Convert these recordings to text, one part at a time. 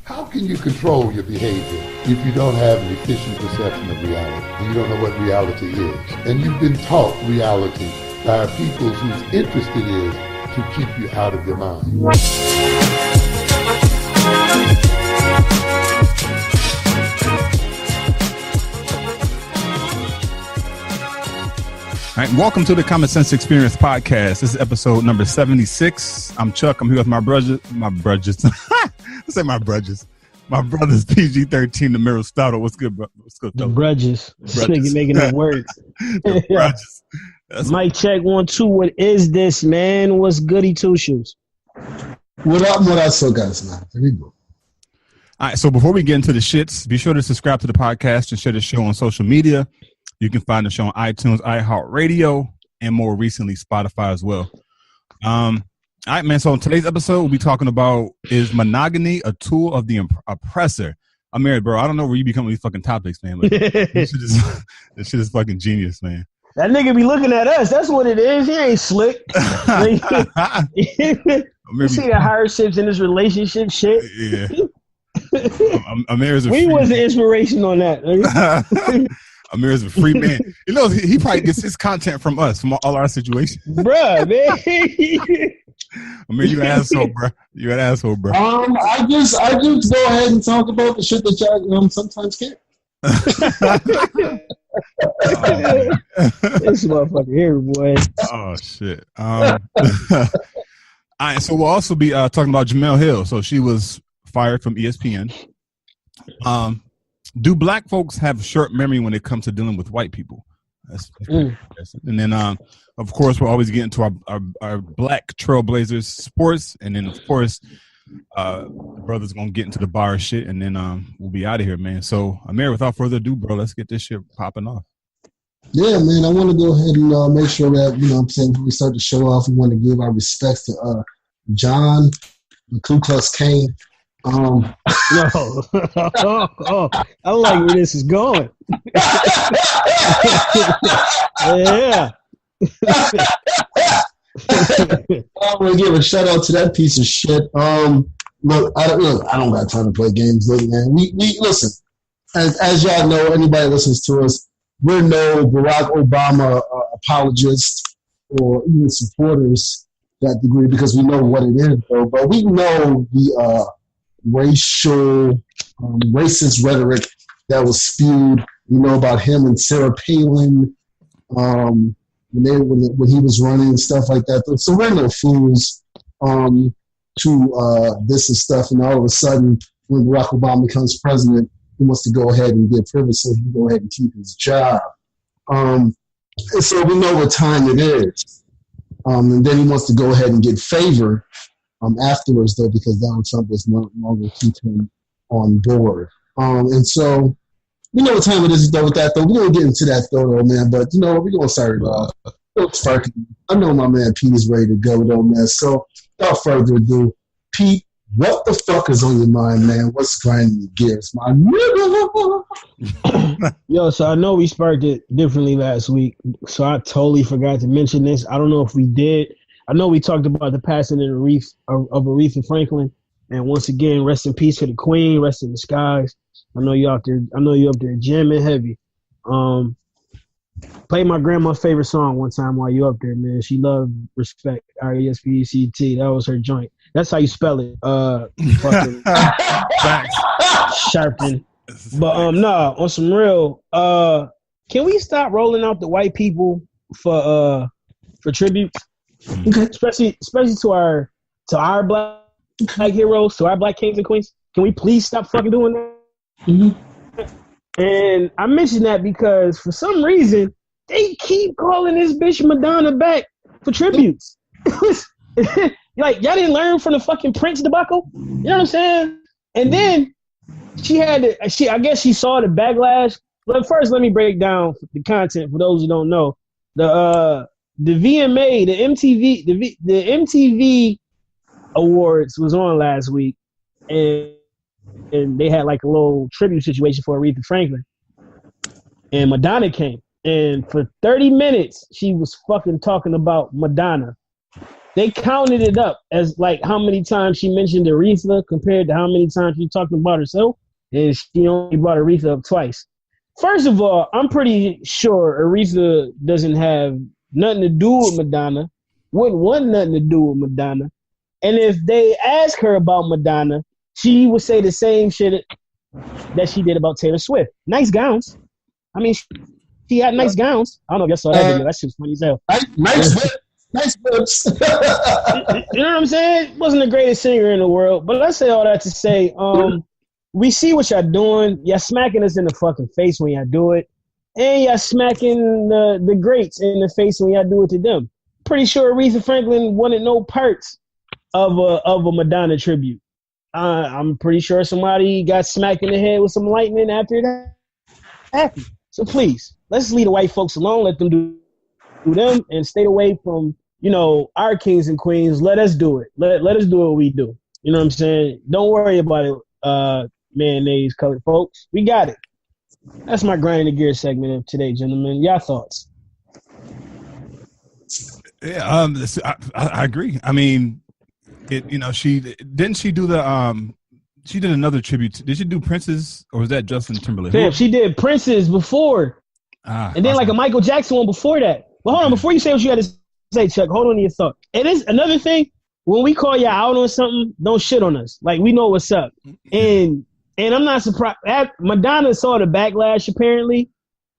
How can you control your behavior if you don't have an efficient perception of reality and you don't know what reality is? And you've been taught reality by people whose interest it is to keep you out of your mind. All right, welcome to the Common Sense Experience podcast. This is episode number 76. I'm Chuck. I'm here with my brothers. I say my brothers. My brothers, PG-13, the Amir Stouter. What's good, bro? What's good, the brudges. This nigga making up words. The brudges. Mic check 1 2. What is this, man? What's goody two shoes? What up, so guys, man? Here we go. All right, so before we get into the shits, be sure to subscribe to the podcast and share the show on social media. You can find the show on iTunes, iHeartRadio, and more recently, Spotify as well. All right, man. So in today's episode, we'll be talking about, is monogamy a tool of the oppressor? Amir, bro, I don't know where you become with these fucking topics, man. But this shit is fucking genius, man. That nigga be looking at us. That's what it is. He ain't slick. You see the hardships in this relationship shit. Yeah. Amir is we was the inspiration on that. Amir is a free man. You know, he probably gets his content from us, from all our situations. Bruh, man. Amir, you an asshole, bro. You an asshole, bro. I just go ahead and talk about the shit that y'all sometimes can't. This motherfucker here, boy. Oh, shit. All right, so we'll also be talking about Jemele Hill. So she was fired from ESPN. Do black folks have short memory when it comes to dealing with white people? That's and then, of course, we'll always get into our black trailblazers sports. And then, of course, the brother's going to get into the bar shit. And then we'll be out of here, man. So, Amir, without further ado, bro, let's get this shit popping off. Yeah, man, I want to go ahead and make sure that, you know what I'm saying, before we start the show off, we want to give our respects to John, the Ku Klux Kane. No. I like where this is going. Yeah. I want to give a shout out to that piece of shit. Look, I don't got time to play games, man. We listen. As y'all know, anybody that listens to us, we're no Barack Obama apologists or even supporters to that degree because we know what it is, though. But we know the racial, racist rhetoric that was spewed. You know about him and Sarah Palin when he was running and stuff like that. So we're no fools to this and stuff. And all of a sudden, when Barack Obama becomes president, he wants to go ahead and get privilege so he can go ahead and keep his job. And so we know what time it is. And then he wants to go ahead and get favor afterwards, though, because Donald Trump is no longer keep him on board. And so we know what time it is, though, with that, though. We're going to get into that, though, man. But, you know, we're going to start it off. I know my man Pete is ready to go, though, man. So without further ado, Pete, what the fuck is on your mind, man? What's grinding your gears, my nigga? Yo, so I know we sparked it differently last week, so I totally forgot to mention this. I don't know if we did. I know we talked about the passing of Aretha Franklin, and once again, rest in peace to the Queen, rest in the skies. I know you out there. I know you up there jamming heavy. Play my grandma's favorite song one time while you up there, man. She loved Respect, R-E-S-P-E-C-T. That was her joint. That's how you spell it. Fucking Sharpen. But no, on some real. Can we stop rolling out the white people for tributes? Okay. Especially to our black heroes, to our black kings and queens. Can we please stop fucking doing that? Mm-hmm. And I mention that because for some reason they keep calling this bitch Madonna back for tributes. Like, y'all didn't learn from the fucking Prince debacle? You know what I'm saying? And then I guess she saw the backlash. But first, let me break down the content for those who don't know. The VMA, the MTV Awards was on last week, and they had like a little tribute situation for Aretha Franklin. And Madonna came, and for 30 minutes she was fucking talking about Madonna. they counted it up as like how many times she mentioned Aretha compared to how many times she talked about herself, and she only brought Aretha up twice. First of all, I'm pretty sure Aretha doesn't have nothing to do with Madonna, wouldn't want nothing to do with Madonna. And if they ask her about Madonna, she would say the same shit that she did about Taylor Swift. Nice gowns. I mean, she had nice gowns. I don't know if y'all saw that video. That shit's funny as hell. Nice lips. You know what I'm saying? Wasn't the greatest singer in the world, but let's say all that to say, we see what y'all doing. Y'all smacking us in the fucking face when y'all do it, and y'all smacking the greats in the face when y'all do it to them. Pretty sure Aretha Franklin wanted no parts of a Madonna tribute. I'm pretty sure somebody got smacked in the head with some lightning after that happened. So please, let's leave the white folks alone. Let them do them and stay away from, our kings and queens. Let us do it. Let us do what we do. You know what I'm saying? Don't worry about it, mayonnaise colored folks. We got it. That's my grinding the gear segment of today, gentlemen. Y'all thoughts? Yeah, I agree. I mean, she did another tribute. Did she do Prince's, or was that Justin Timberlake? Yeah, she did Prince's before, and then like a Michael Jackson one before that. Well, hold on, before you say what you had to say, Chuck, hold on to your thought. It is another thing, when we call y'all out on something, don't shit on us. Like, we know what's up. And I'm not surprised. Madonna saw the backlash, apparently,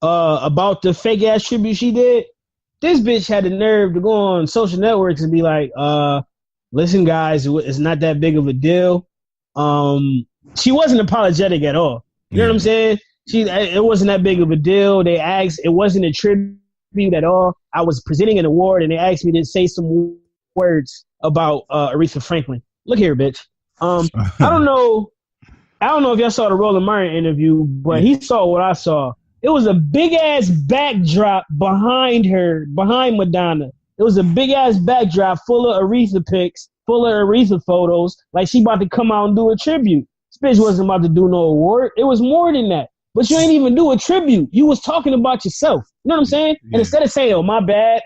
about the fake-ass tribute she did. This bitch had the nerve to go on social networks and be like, listen, guys, it's not that big of a deal. She wasn't apologetic at all. You know what I'm saying? It wasn't that big of a deal. They asked, it wasn't a tribute at all. I was presenting an award, and they asked me to say some words about Aretha Franklin. Look here, bitch. I don't know if y'all saw the Roland Martin interview, but he saw what I saw. It was a big ass backdrop behind Madonna. It was a big ass backdrop full of Aretha pics, full of Aretha photos, like she about to come out and do a tribute. This bitch wasn't about to do no award. It was more than that. But you ain't even do a tribute. You was talking about yourself. You know what I'm saying? Yeah. And instead of saying, "Oh, my bad,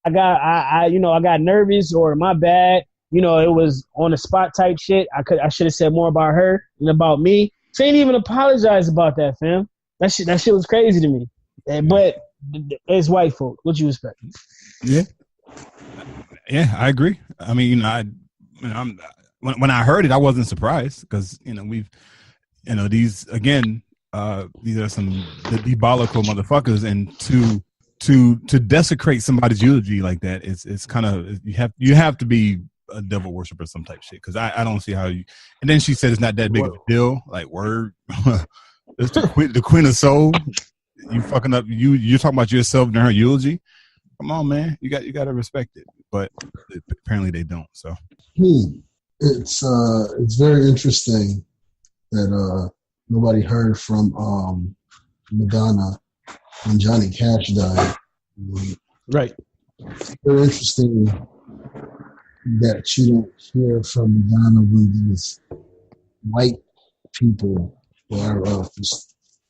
I got nervous," or "My bad, it was on the spot" type shit. I should have said more about her than about me. She ain't even apologize about that, fam. That shit was crazy to me. But it's white folk. What you expect? Yeah, I agree. I mean, when I heard it, I wasn't surprised because these are some diabolical motherfuckers, and to desecrate somebody's eulogy like that, it's kind of you have to be a devil worshiper, some type of shit. Because I don't see how you. And then she said it's not that big of a deal. Like, word, it's the queen of soul. You fucking up. You're talking about yourself during her eulogy. Come on, man. You got to respect it. But apparently they don't. So it's very interesting that nobody heard from Madonna when Johnny Cash died. Right. It's very interesting that you don't hear from Madonna when these white people are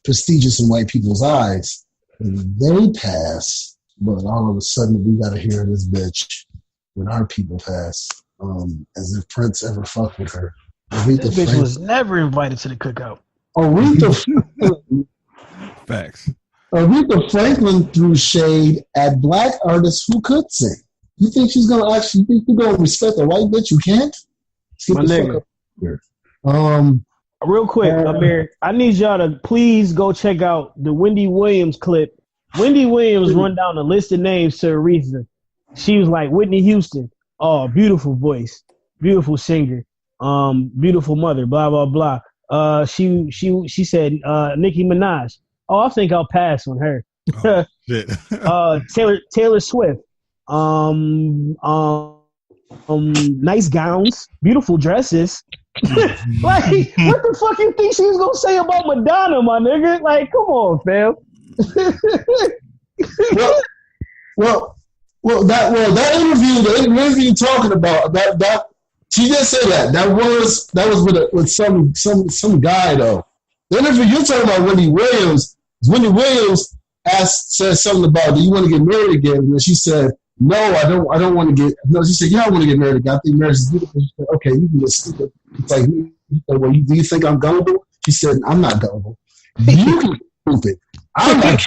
prestigious in white people's eyes. When they pass, but all of a sudden we got to hear this bitch when our people pass, as if Prince ever fucked with her. This bitch was never invited to the cookout. Facts. Aretha Franklin threw shade at black artists who could sing. You think she's gonna respect a white bitch who can't? My nigga. Real quick, Amir, I need y'all to please go check out the Wendy Williams clip. Wendy Williams run down a list of names to Aretha. She was like, Whitney Houston, oh, beautiful voice, beautiful singer, beautiful mother, blah blah blah. She said Nicki Minaj. Oh, I think I'll pass on her. Oh, shit. Taylor Swift. Nice gowns, beautiful dresses. Like, what the fuck you think she was gonna say about Madonna, my nigga? Like, come on, fam. that interview, the interview you're talking about, that she did say that was with some guy though. The interview you're talking about, Wendy Williams said something about, do you want to get married again? And then she said, no, I don't want to get. No, she said, yeah, I want to get married. I think marriage is beautiful. She said, okay, you can get stupid. It's like, well, do you think I'm gullible? She said, I'm not gullible. You can get stupid. I'm like,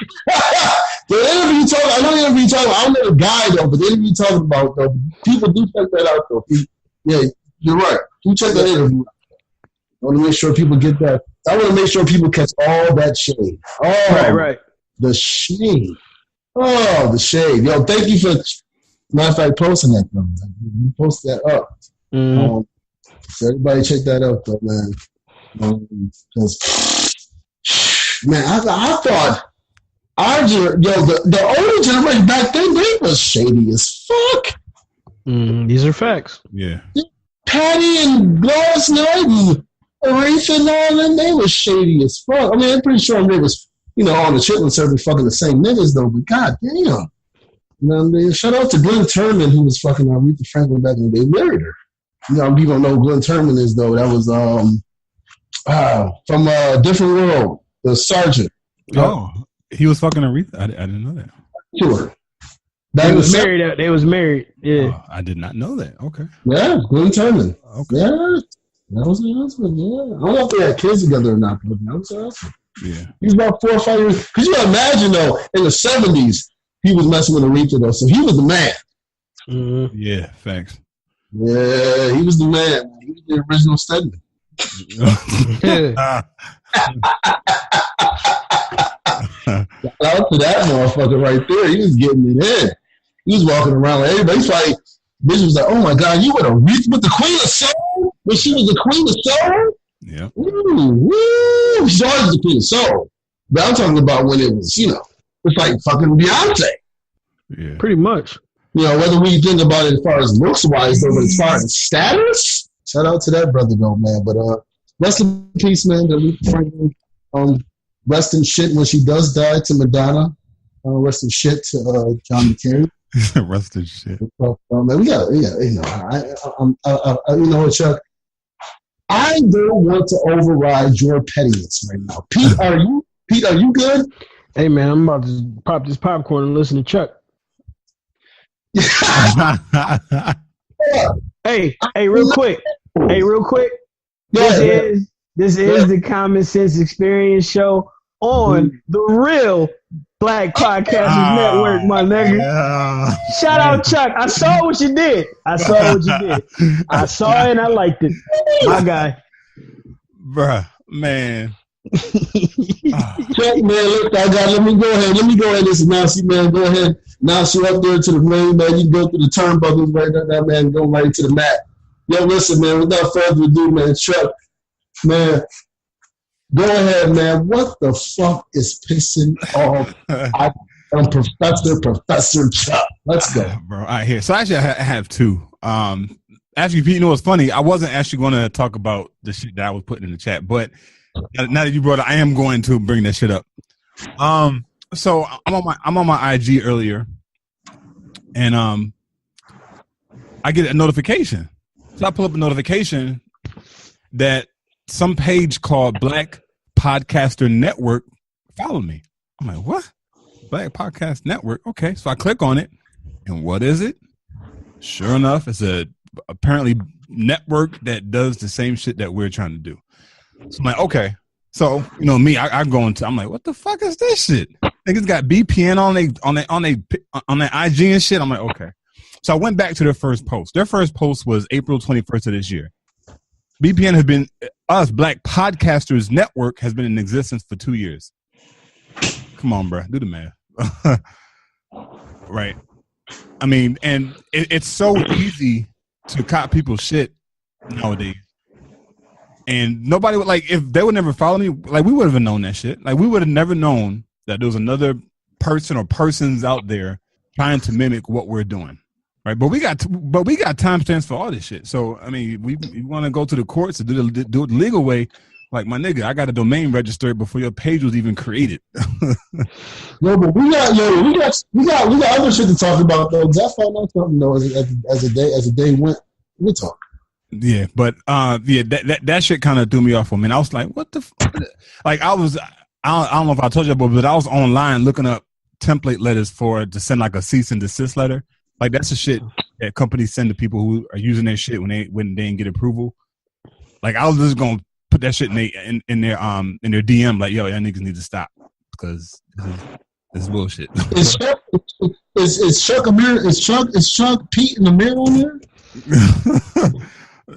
the interview you talking. I know the interview you talking. I don't know the guy though, but the interview you talking about though. People do check that out though. Yeah, you're right. You check that interview. I want to make sure people get that. I want to make sure people catch all that shade. Oh, right. The shade. Oh, the shade. Yo, thank you for, matter of fact, posting that, though. You post that up. Mm-hmm. So everybody check that out, though, man. Man, I thought the older generation back then, they was shady as fuck. These are facts. Yeah. Patty and Glass Knight and Aretha and all them, they was shady as fuck. I mean, I'm pretty sure they was, on the chitlin service fucking the same niggas though, but god damn. You know what I mean? Shout out to Glenn Turman, who was fucking Aretha Franklin back when they married her. People don't know who Glenn Turman is though. That was from a Different World, the sergeant. Oh, he was fucking Aretha? I didn't know that. Sure. They was married. They was married. Yeah. Oh, I did not know that. Okay. Yeah, Glenn Turman. Okay. Yeah. That was her husband, yeah. I don't know if they had kids together or not, but that was her husband. Yeah. He was about 4 or 5 years. Because you imagine, though, in the 70s, he was messing with Aretha, though. So he was the man. Mm-hmm. Yeah, thanks. Yeah, he was the man. He was the original Stedman. Shout out to that motherfucker right there. He was getting it in. He was walking around like everybody's like, bitch was like, oh my God, you with Aretha with the Queen of Soul? When she was the Queen of Soul? Yeah. Woo. She's always the Queen of Soul. But I'm talking about when it was, it's like fucking Beyonce. Yeah. Pretty much. Whether we think about it as far as looks wise, though, but as far as status, shout out to that brother, though, man. But rest in peace, man. Rest in shit when she does die to Madonna. Rest in shit to John McCain. Rest in shit. Man, we got, Chuck. I don't want to override your pettiness right now. Pete, are you good? Hey, man, I'm about to pop this popcorn and listen to Chuck. Hey, real quick. This is the Common Sense Experience show on the real Black Podcasters Network, my nigga. Yeah. Shout out, Chuck. I saw what you did. I saw it and I liked it. My guy. Bruh, man. Chuck, man, look, let me go ahead and announce you, man. Go ahead. Announce you up there to the ring, man. You can go through the turnbuckles right now, man. Go right to the mat. Yo, listen, man, without further ado, man, Chuck, man, go ahead, man. What the fuck is pissing off? I'm Professor Chuck. Let's go. Bro, all right, here. So actually, I have two. Actually, Pete, what's funny? I wasn't actually going to talk about the shit that I was putting in the chat, but now that you brought it, I am going to bring that shit up. So I'm on my IG earlier, and I get a notification. So I pull up a notification that some page called Black Podcaster Network followed me. I'm like, what? Black Podcast Network? Okay, so I click on it, and what is it? Sure enough, it's a apparently network that does the same shit that we're trying to do. So I'm like, okay. So me, I go into. I'm like, what the fuck is this shit? Niggas got BPN on their IG and shit. I'm like, okay. So I went back to their first post. Their first post was April 21st of this year. BPN has been Black Podcasters Network has been in existence for 2 years. Come on, bro, do the math. Right. I mean, and it's so easy to cop people's shit nowadays. And nobody would, like, if they would never follow me, like, we would have known that shit. Like, we would have never known that there was another person or persons out there trying to mimic what we're doing. Right. But we got timestamps for all this shit. So, I mean, we want to go to the courts to do it the legal way. Like, my nigga, I got a domain registered before your page was even created. No, but we got other shit to talk about though. Cause I found out something though as the day went. We'll talk. Yeah, but that shit kind of threw me off. I mean, I was like, what the fuck? Like, I don't know if I told you about, but I was online looking up template letters to send like a cease and desist letter. Like that's the shit that companies send to people who are using their shit when they didn't get approval. Like I was just gonna put that shit in their DM, like, yo, y'all niggas need to stop because this is bullshit. Is Chuck Amir? Is Chuck Pete and Amir on there?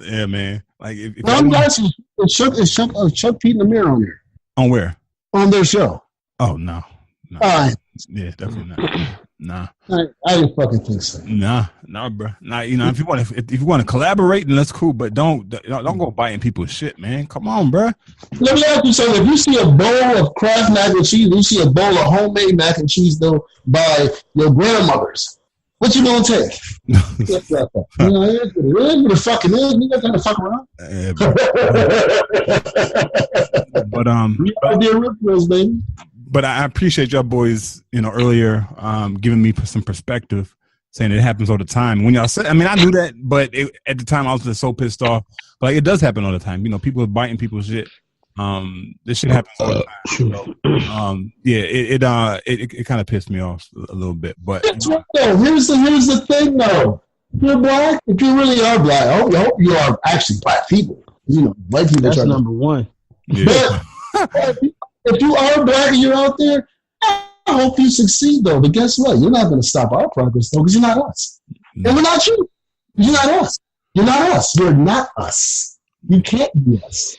Yeah, man. Like if I'm asking, is Chuck Pete and Amir on there? On where? On their show. Oh no. All right. Yeah, definitely not. Nah. I didn't fucking think so. Nah, bro. Nah, you know, if you want to collaborate, then that's cool. But don't go biting people's shit, man. Come on, bro. Let me ask you something. If you see a bowl of Kraft mac and cheese, you see a bowl of homemade mac and cheese though by your grandmother's, what you gonna take? You know, it is what it fucking is. You not gonna fuck around. Yeah, but baby. But I appreciate y'all boys, you know, earlier giving me some perspective, saying it happens all the time. When y'all said, I mean, I knew that, but at the time I was just so pissed off. But like, it does happen all the time. You know, people are biting people's shit. This shit happens all the time. So, yeah, it kind of pissed me off a little bit. But that's right, though. Here's the thing, though. You're black. If you really are black, I hope you are actually black people. You know, white people. That's number one. Yeah. But if you are black and you're out there, I hope you succeed, though. But guess what? You're not going to stop our progress, though, because you're not us. No. And we're not you. You're not us. You're not us. You're not us. You can't be us.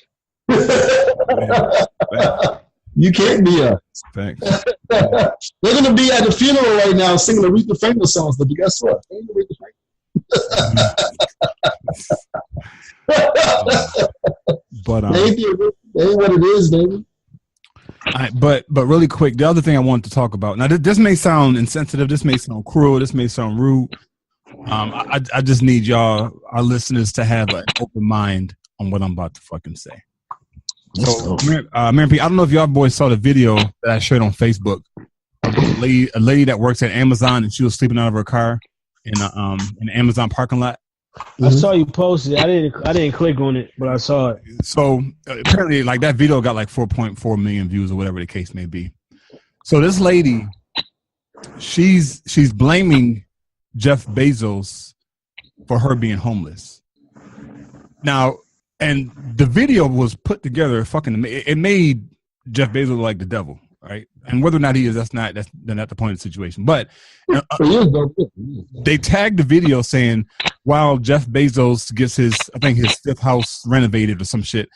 You can't be us. Thanks. They're going to be at the funeral right now singing the Aretha Franklin songs, but guess what? They ain't Aretha Franklin. But they ain't what it is, baby. But really quick, the other thing I wanted to talk about. Now, this may sound insensitive. This may sound cruel. This may sound rude. I just need y'all, our listeners, to have an open mind on what I'm about to fucking say. So, Amir P, I don't know if y'all boys saw the video that I shared on Facebook. A lady that works at Amazon, and she was sleeping out of her car in the Amazon parking lot. I saw you posted it. I didn't click on it, but I saw it. So apparently, like that video got like 4.4 million views or whatever the case may be. So this lady, she's blaming Jeff Bezos for her being homeless. Now, and the video was put together it made Jeff Bezos look like the devil, right? And whether or not he is, that's not the point of the situation. But they tagged the video saying, while Jeff Bezos gets his fifth house renovated or some shit,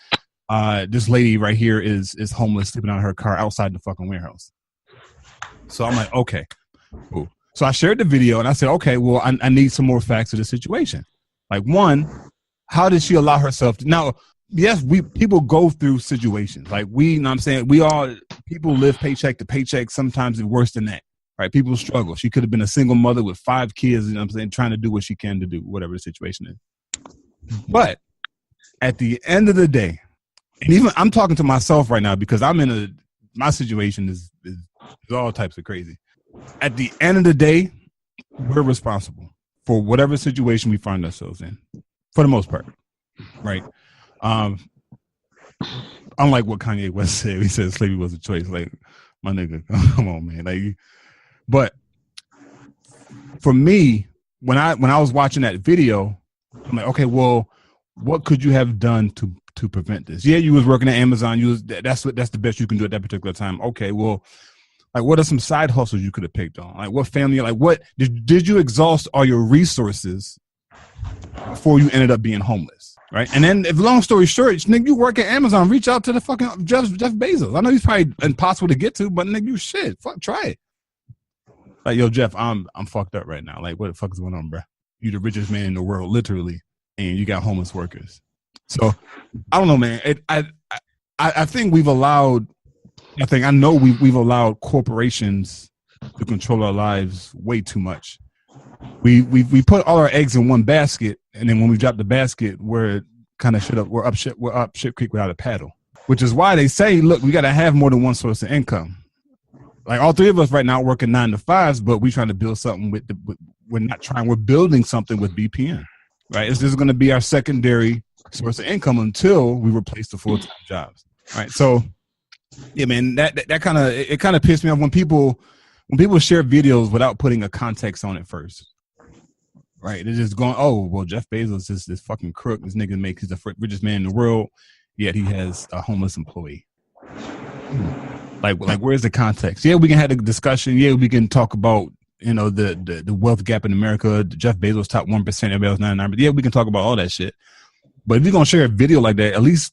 this lady right here is homeless, sleeping out of her car outside the fucking warehouse. So I'm like, okay, cool. So I shared the video and I said, okay, well, I need some more facts of the situation. Like, one, how did she allow herself to, now, yes, people go through situations. Like you know what I'm saying? People live paycheck to paycheck. Sometimes it's worse than that, right? People struggle. She could have been a single mother with 5 kids, you know what I'm saying, trying to do what she can to do, whatever the situation is. But at the end of the day, and even I'm talking to myself right now because my situation is all types of crazy. At the end of the day, we're responsible for whatever situation we find ourselves in, for the most part, right? Unlike what Kanye West said, he said slavery was a choice. Like, my nigga, come on, man. Like, but for me, when I was watching that video, I'm like, okay, well, what could you have done to prevent this? Yeah, you was working at Amazon. That's the best you can do at that particular time. Okay, well, like, what are some side hustles you could have picked on? Like, what family? Like, what did you exhaust all your resources before you ended up being homeless, right? And then, if long story short, nigga, you work at Amazon, reach out to the fucking Jeff Bezos. I know he's probably impossible to get to, but nigga, you try it. Like, yo, Jeff, I'm fucked up right now. Like, what the fuck is going on, bro? You the richest man in the world, literally, and you got homeless workers. So, I don't know, man. I think we've allowed. I know we've allowed corporations to control our lives way too much. We put all our eggs in one basket, and then when we drop the basket, we're up ship creek without a paddle. Which is why they say, look, we got to have more than one source of income. Like, all three of us right now working 9 to 5s, but we trying to build something we're building something with BPN, right? This is going to be our secondary source of income until we replace the full-time jobs, right? So, yeah, man, that kind of pissed me off when people share videos without putting a context on it first. Right? They're just going, oh, well, Jeff Bezos is this fucking crook. This nigga he's the richest man in the world, yet he has a homeless employee. Like where's the context? Yeah, we can have a discussion. Yeah, we can talk about, you know, the wealth gap in America. Jeff Bezos top 1%, everybody else 99%. But yeah, we can talk about all that shit. But if you're gonna share a video like that, at least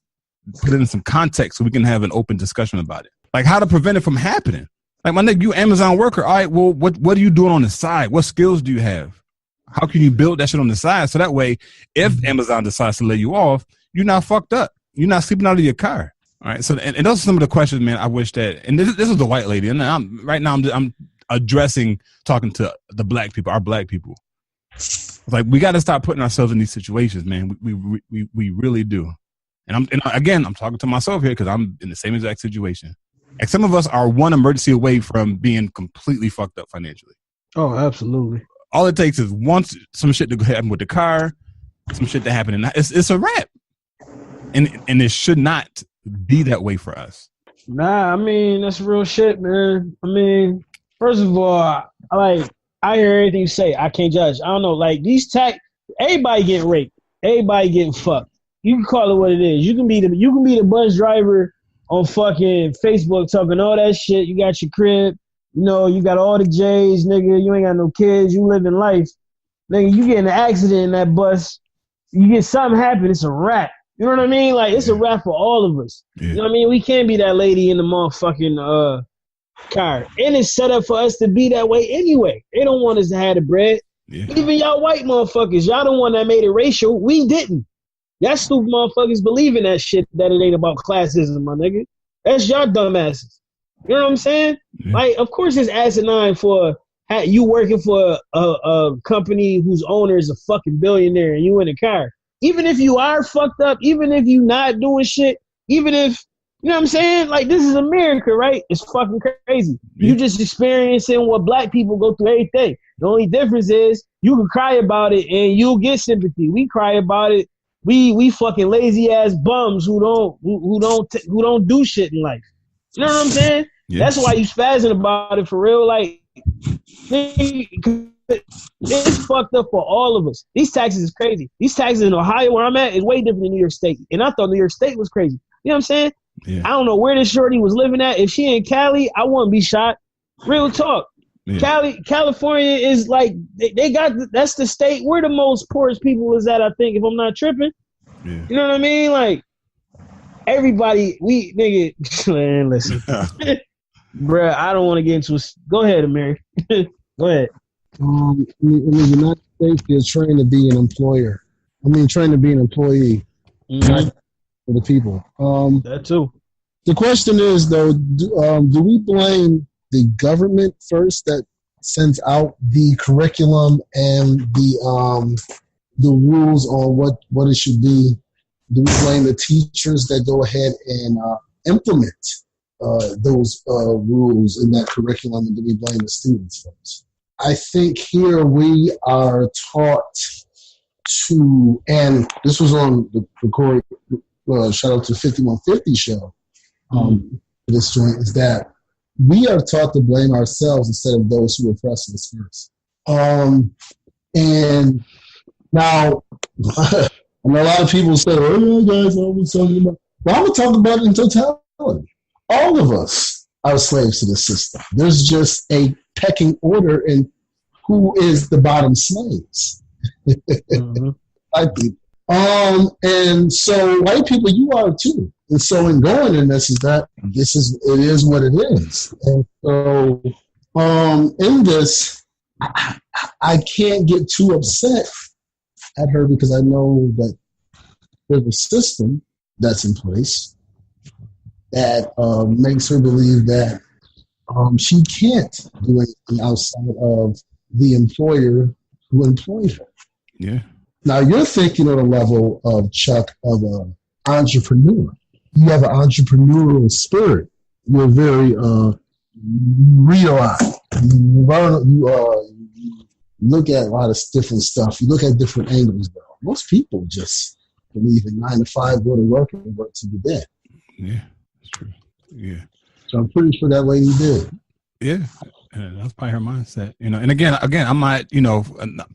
put it in some context so we can have an open discussion about it. Like how to prevent it from happening. Like, my nigga, you Amazon worker. All right, well, what are you doing on the side? What skills do you have? How can you build that shit on the side? So that way, if Amazon decides to lay you off, you're not fucked up. You're not sleeping out of your car. All right. So, and those are some of the questions, man. I wish that, and this is the white lady. And I'm talking to the black people, our black people. Like, we got to stop putting ourselves in these situations, man. We really do. And I'm talking to myself here because I'm in the same exact situation. Like, some of us are one emergency away from being completely fucked up financially. Oh, absolutely. All it takes is some shit to happen with the car, some shit to happen, and it's a wrap. And it should not be that way for us. Nah, I mean, that's real shit, man. I mean, first of all, I hear everything you say. I can't judge. I don't know, like these everybody getting raped, everybody getting fucked. You can call it what it is. You can be the bus driver on fucking Facebook talking all that shit. You got your crib, you know, you got all the J's, nigga. You ain't got no kids. You living life, nigga. You get in an accident in that bus, you get something happen. It's a wrap. You know what I mean? Like, it's a wrap for all of us. Yeah. You know what I mean? We can't be that lady in the motherfucking car. And it's set up for us to be that way anyway. They don't want us to have the bread. Yeah. Even y'all white motherfuckers, y'all the one that made it racial. We didn't. Y'all stupid motherfuckers believe in that shit that it ain't about classism, my nigga. That's y'all dumbasses. You know what I'm saying? Yeah. Like, of course it's asinine for you working for a company whose owner is a fucking billionaire and you in a car. Even if you are fucked up, even if you not doing shit, even if, you know what I'm saying? Like, this is America, right? It's fucking crazy. You just experiencing what black people go through every day. The only difference is you can cry about it and you'll get sympathy. We cry about it. We fucking lazy ass bums who don't do shit in life. You know what I'm saying? Yeah. That's why you spazzing about it for real. Like, it's fucked up for all of us. These taxes is crazy. These taxes in Ohio, where I'm at, is way different than New York State. And I thought New York State was crazy. You know what I'm saying? Yeah. I don't know where this shorty was living at. If she in Cali, I wouldn't be shot. Real talk. Yeah. California is like, they got, that's the state where the most poorest people is at, I think, if I'm not tripping. Yeah. You know what I mean? Like, everybody, nigga, man, listen. Bruh, I don't want to get into it. Go ahead, Amir. Go ahead. In the United States, you're trained to be an employer. Trained to be an employee. Mm-hmm. For the people. That too. The question is, though, do we blame the government first that sends out the curriculum and the rules on what it should be? Do we blame the teachers that go ahead and implement those rules in that curriculum, and do we blame the students first? I think here we are taught to, and this was on the record, shout out to 5150 show, this joint, is that we are taught to blame ourselves instead of those who oppress us first. And now, and a lot of people say, oh, yeah, guys, I was talking about, well, I'm going to talk about it in totality. All of us are slaves to the system. There's just a pecking order in who is the bottom slaves. Mm-hmm. White people. And so white people, you are too. And so in going in this is that it is what it is. And so in this, I can't get too upset at her because I know that there's a system that's in place that makes her believe that she can't do anything outside of the employer who employed her. Yeah. Now you're thinking on a level of Chuck of an entrepreneur. You have an entrepreneurial spirit. You're very real-eyed. You look at a lot of different stuff. You look at different angles. Though most people just believe in 9 to 5, go to work and work till you're dead. Yeah, that's true. Yeah. So I'm pretty sure that lady did. Yeah, Yeah, that's probably her mindset, And again, I'm not,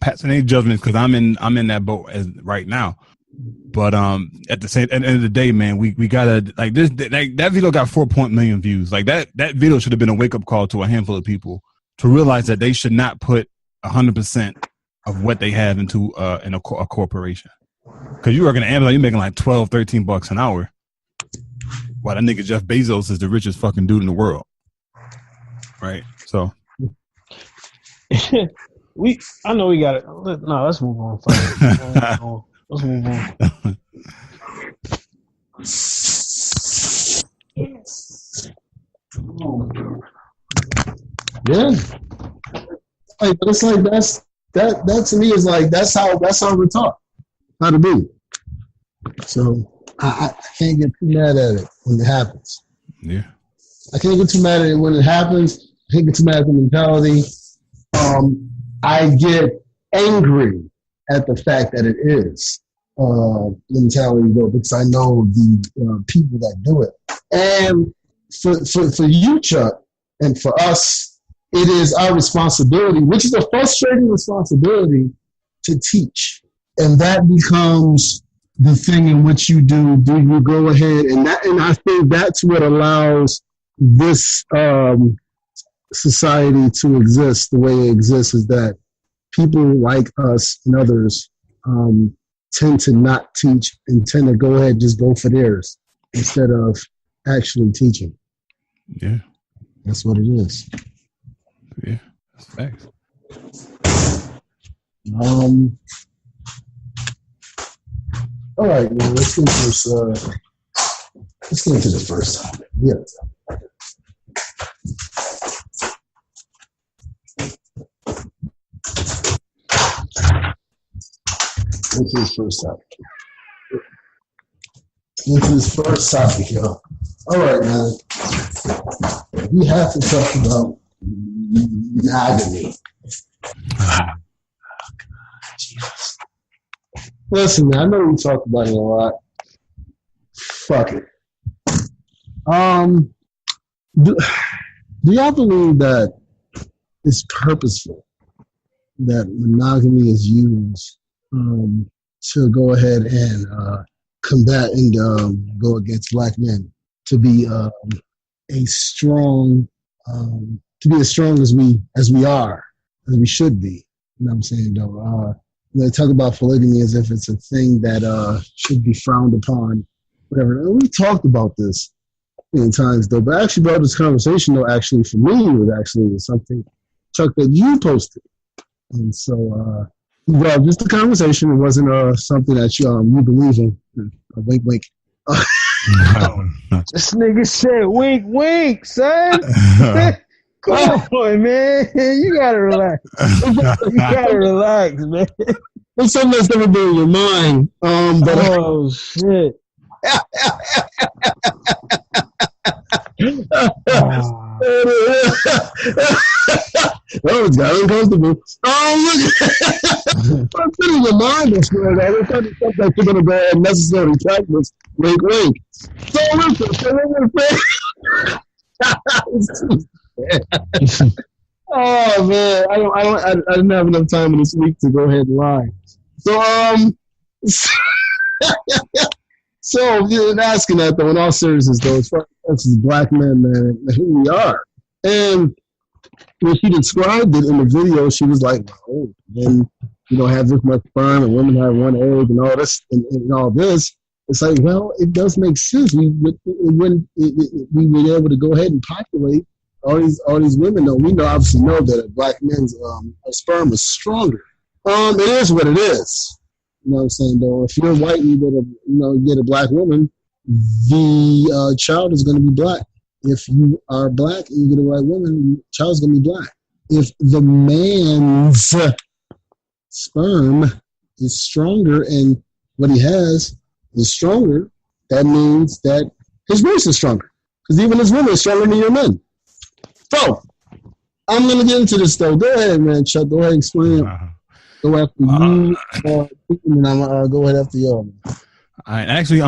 passing any judgments because I'm in that boat right now. But at the end of the day, man, we gotta like this. That video got 4 million views. Like that video should have been a wake up call to a handful of people to realize that they should not put 100% of what they have into in a corporation. Because you work in Amazon, you're making like $12-13 an hour. While that nigga Jeff Bezos is the richest fucking dude in the world. Right. So I know we got it. No, let's move on. Let's move on. Yeah. Like, but it's like that to me is like that's how we're taught how to be. So I can't get too mad at it when it happens. Yeah. I can't get too mad at it when it happens. I can't get too mad at the mentality. I get angry at the fact that it is mentality, though, because I know the people that do it. And for you, Chuck, and for us, it is our responsibility, which is a frustrating responsibility, to teach. And that becomes the thing in which you do. Do you go ahead and I think that's what allows this society to exist the way it exists, is that people like us and others tend to not teach and tend to go ahead and just go for theirs instead of actually teaching. Yeah. That's what it is. Yeah, that's facts. All right, man, let's get into the first topic. Yeah. Into his first topic, yo. All right, man. We have to talk about monogamy. Jesus. Listen, man, I know we talk about it a lot. Fuck it. Do y'all believe that it's purposeful that monogamy is used to go ahead and combat and go against black men, to be as strong as we are, as we should be? You know what I'm saying, though? They talk about polygamy as if it's a thing that should be frowned upon, whatever. And we talked about this many times, though. But I actually brought this conversation, though, actually, for me, was something, Chuck, that you posted. And so, well, just a conversation. It wasn't something that you believe in. Wink, wink. This nigga said wink, wink, son. Come on, man. You gotta relax. You gotta relax, man. It's something that's never been in your mind. Oh, shit. Oh, it's got uncomfortable. Oh, look. I'm putting in your mind this way. It's not something that you're going to go ahead and necessarily practice. Wink, wink. So listen. Oh, man. I didn't have enough time in this week to go ahead and lie. So you're asking that, though, in all seriousness, though, as far as black men, man, who we are. And when she described it in the video, she was like, "Oh, men, have this much sperm, and women have one egg, and all this, and all this." It's like, well, it does make sense. We were able to go ahead and populate all these women. Though we obviously know that a black man's sperm is stronger. It is what it is. You know what I'm saying, though? If you're white and you get a black woman, the child is going to be black. If you are black and you get a white woman, the child's going to be black. If the man's sperm is stronger and what he has is stronger, that means that his race is stronger. Because even his women is stronger than your men. So, I'm going to get into this, though. Go ahead, man, Chuck. Go ahead and explain it. Go after you, and I'm go ahead after y'all. All right. Actually,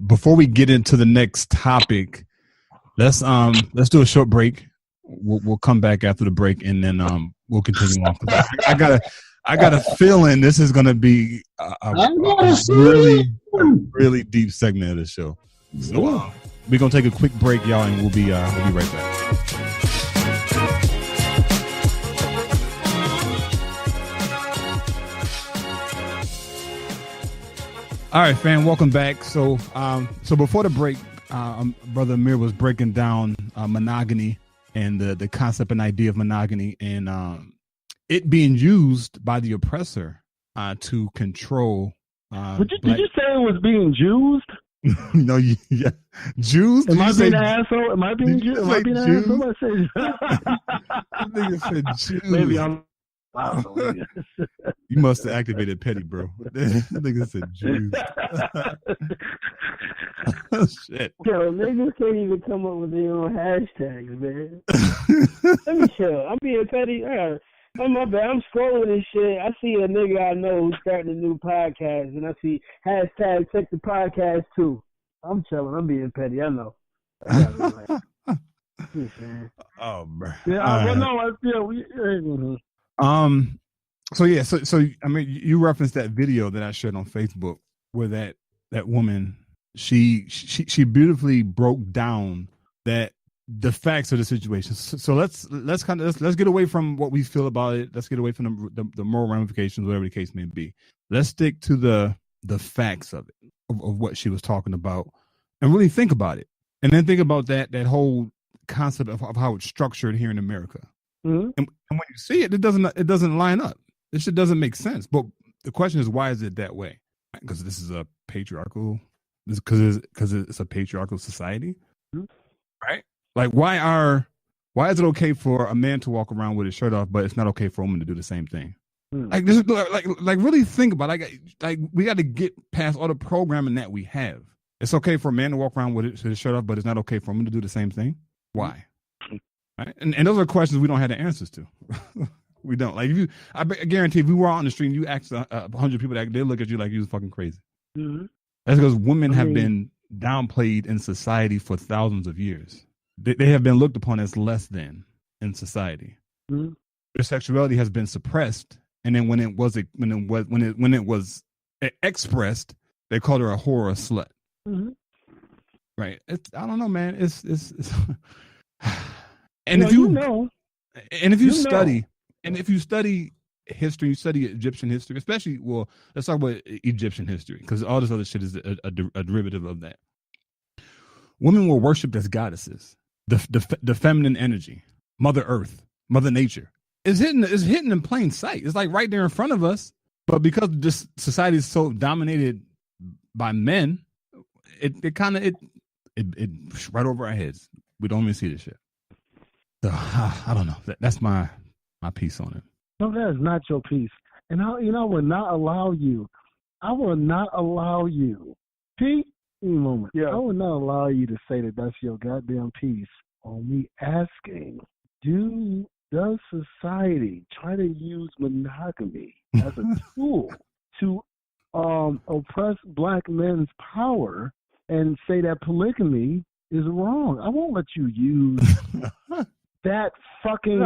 before we get into the next topic, let's do a short break. we'll come back after the break, and then we'll continue on. I got a feeling this is going to be a really deep segment of the show. So we're going to take a quick break, y'all, and we'll be right back. All right, fam, welcome back. So before the break, Brother Amir was breaking down monogamy and the concept and idea of monogamy, and it being used by the oppressor to control. Did you say it was being used? No, yeah, Jews. Am I being an asshole? Am I being Jews? Am I being an asshole? I think it said Jews. Maybe I'm. You must have activated petty, bro. I think it said Jews. Oh, shit. Yo, niggas can't even come up with their own hashtags, man. Let me chill. I'm being petty. Oh, my bad. I'm scrolling and shit. I see a nigga I know who's starting a new podcast, and I see hashtag check the podcast too. I'm chilling. I'm being petty. I know. Oh, bro. Yeah, no, So I mean, you referenced that video that I shared on Facebook where that woman she beautifully broke down the facts of the situation. So let's get away from what we feel about it. Let's get away from the moral ramifications, whatever the case may be. Let's stick to the facts of it, of what she was talking about, and really think about it, and then think about that whole concept of how it's structured here in America. Mm-hmm. And when you see it, it doesn't line up. This shit doesn't make sense. But the question is, why is it that way? Because this is a patriarchal. Because it's a patriarchal society, mm-hmm. Right? Like, why is it okay for a man to walk around with his shirt off, but it's not okay for a woman to do the same thing? Mm-hmm. Like, this is like really think about it. Like we got to get past all the programming that we have. It's okay for a man to walk around with his shirt off, but it's not okay for a woman to do the same thing. Why? Right? And those are questions we don't have the answers to. We don't. Like, I guarantee if we were out on the street and you asked 100 people that, they look at you like you was fucking crazy. Mm-hmm. That's because women have been downplayed in society for thousands of years. They have been looked upon as less than in society. Mm-hmm. Their sexuality has been suppressed, and then when it was expressed, they called her a whore or a slut. Mm-hmm. Right? I don't know, man. It's and if you study history, you study Egyptian history, especially, well, let's talk about Egyptian history, because all this other shit is a derivative of that. Women were worshipped as goddesses. The feminine energy, Mother Earth, Mother Nature, is hidden in plain sight. It's like right there in front of us, but because this society is so dominated by men, it right over our heads. We don't even see this shit. So I don't know. That's my piece on it. No, that is not your piece. And I will not allow you. Pete, give me a moment. Yeah. I will not allow you to say that that's your goddamn piece on me asking, does society try to use monogamy as a tool to oppress black men's power and say that polygamy is wrong? I won't let you use that fucking...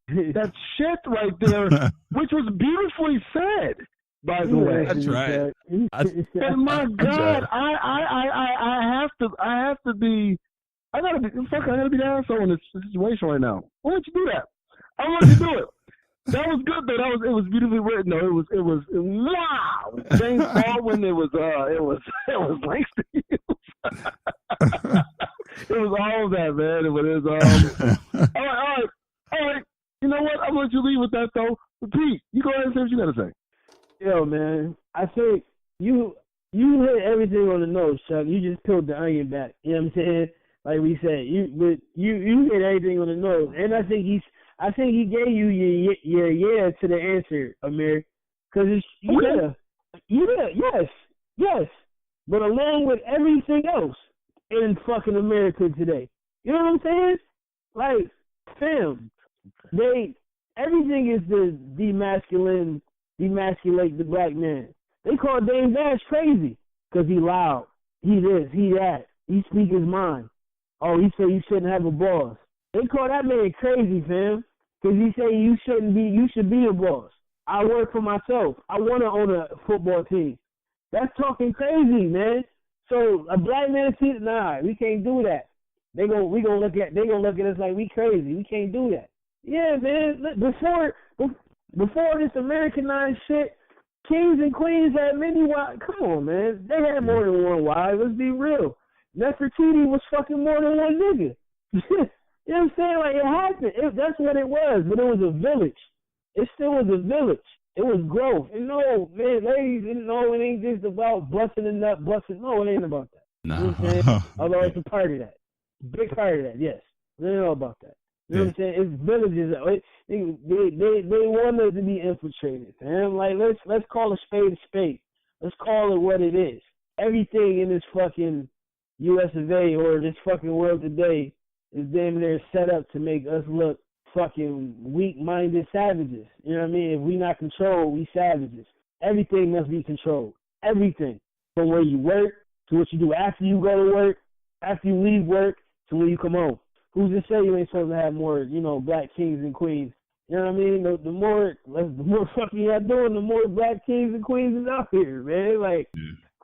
that shit right there, which was beautifully said, by the way. That's right. And my God, I have to be. I gotta be the asshole in this situation right now. Why don't you do that? I want you to do it. That was good though. It was beautifully written though. It was wow. James Baldwin. It was Langston Hughes. It was all of that, man. It was all right. You know what? I'm going to let you leave with that, though. But Pete, you go ahead and say what you got to say. Yo, man, I think you hit everything on the nose, Chuck. You just peeled the onion back. You know what I'm saying? Like we said, you hit everything on the nose, and I think he gave you your to the answer, Amir, because it's yes, but along with everything else in fucking America today, you know what I'm saying? Like, fam. Everything is to demasculate the black man. They call Dame Dash crazy because he loud, he this, he that, he speak his mind. Oh, he said you shouldn't have a boss. They call that man crazy, fam. Because he say you should be a boss. I work for myself. I want to own a football team. That's talking crazy, man. So a black man see, nah, we can't do that. They gonna look at us like we crazy. We can't do that. Yeah, man. Before this Americanized shit, kings and queens had many wives. Come on, man. They had more than one wife. Let's be real. Nefertiti was fucking more than one nigga. You know what I'm saying? Like, it happened. That's what it was. But it was a village. It still was a village. It was growth. And no, man, ladies, no, it ain't just about busting a nut, busting. No, it ain't about that. No. You know what I'm saying? Although it's a part of that. Big part of that, yes. They know about that. You know what I'm saying? It's villages. They want us to be infiltrated. Man. Like, let's call a spade a spade. Let's call it what it is. Everything in this fucking US of A or this fucking world today is damn near set up to make us look fucking weak-minded savages. You know what I mean? If we not controlled, we savages. Everything must be controlled. Everything. From where you work to what you do after you go to work, after you leave work, to when you come home. Who's to say you ain't supposed to have more, black kings and queens? You know what I mean? The more fucking y'all doing, the more black kings and queens is out here, man. Like,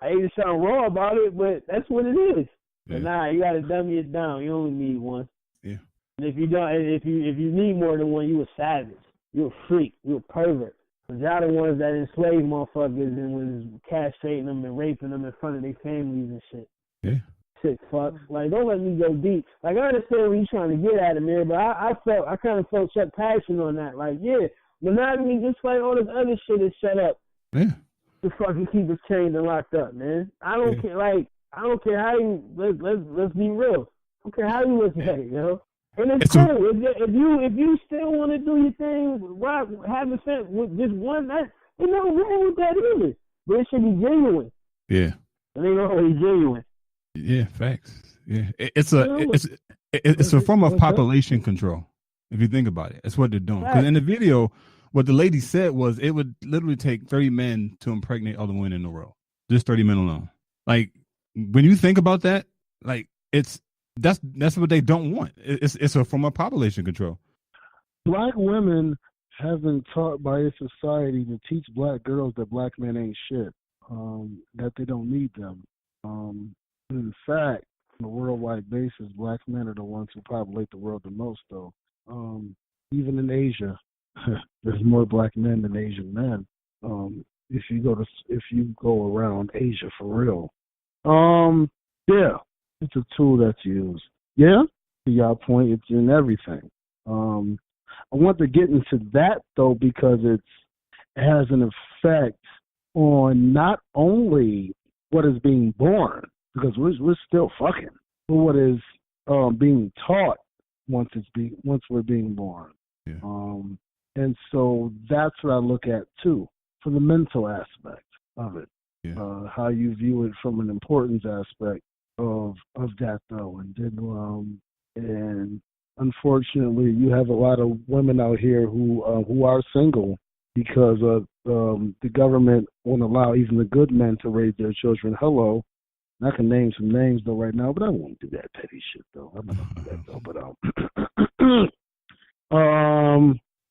I hate to sound raw about it, but that's what it is. But nah, you gotta dummy it down. You only need one. Yeah. And if you don't, if you need more than one, you a savage. You a freak. You a pervert. Cause y'all the ones that enslaved motherfuckers and was castrating them and raping them in front of their families and shit. Yeah. Sick fuck. Like, don't let me go deep. Like, I understand what you're trying to get at, Amir, but I kind of felt Chuck passion on that. Like, yeah, monogamy, just like all this other shit is set up. Yeah. To fucking keep us chained and locked up, man. I don't care. Like, I don't care how you. Let's be real. I don't care how you look at it, And it's cool. If you still want to do your thing, having sex with just one, that ain't nothing wrong with that either. But it should be genuine. Yeah. It ain't always genuine. Yeah, facts. Yeah, it's a form of population control. If you think about it, that's what they're doing. Because in the video, what the lady said was it would literally take 30 men to impregnate all the women in the world. Just 30 men alone. Like, when you think about that, like, that's what they don't want. It's a form of population control. Black women have been taught by a society to teach black girls that black men ain't shit, that they don't need them. In fact, on a worldwide basis, black men are the ones who populate the world the most, though. Even in Asia, there's more black men than Asian men. If you go around Asia for real, yeah, it's a tool that's used. Yeah, to your point, it's in everything. I want to get into that though because it has an effect on not only what is being born, because we're still fucking, but what is being taught once we're being born. Yeah. And so that's what I look at too, for the mental aspect of it. Yeah. How you view it from an importance aspect of that though, and then and unfortunately you have a lot of women out here who are single because of the government won't allow even the good men to raise their children. Hello. I can name some names though right now, but I won't do that petty shit though. I'm not gonna do that though. But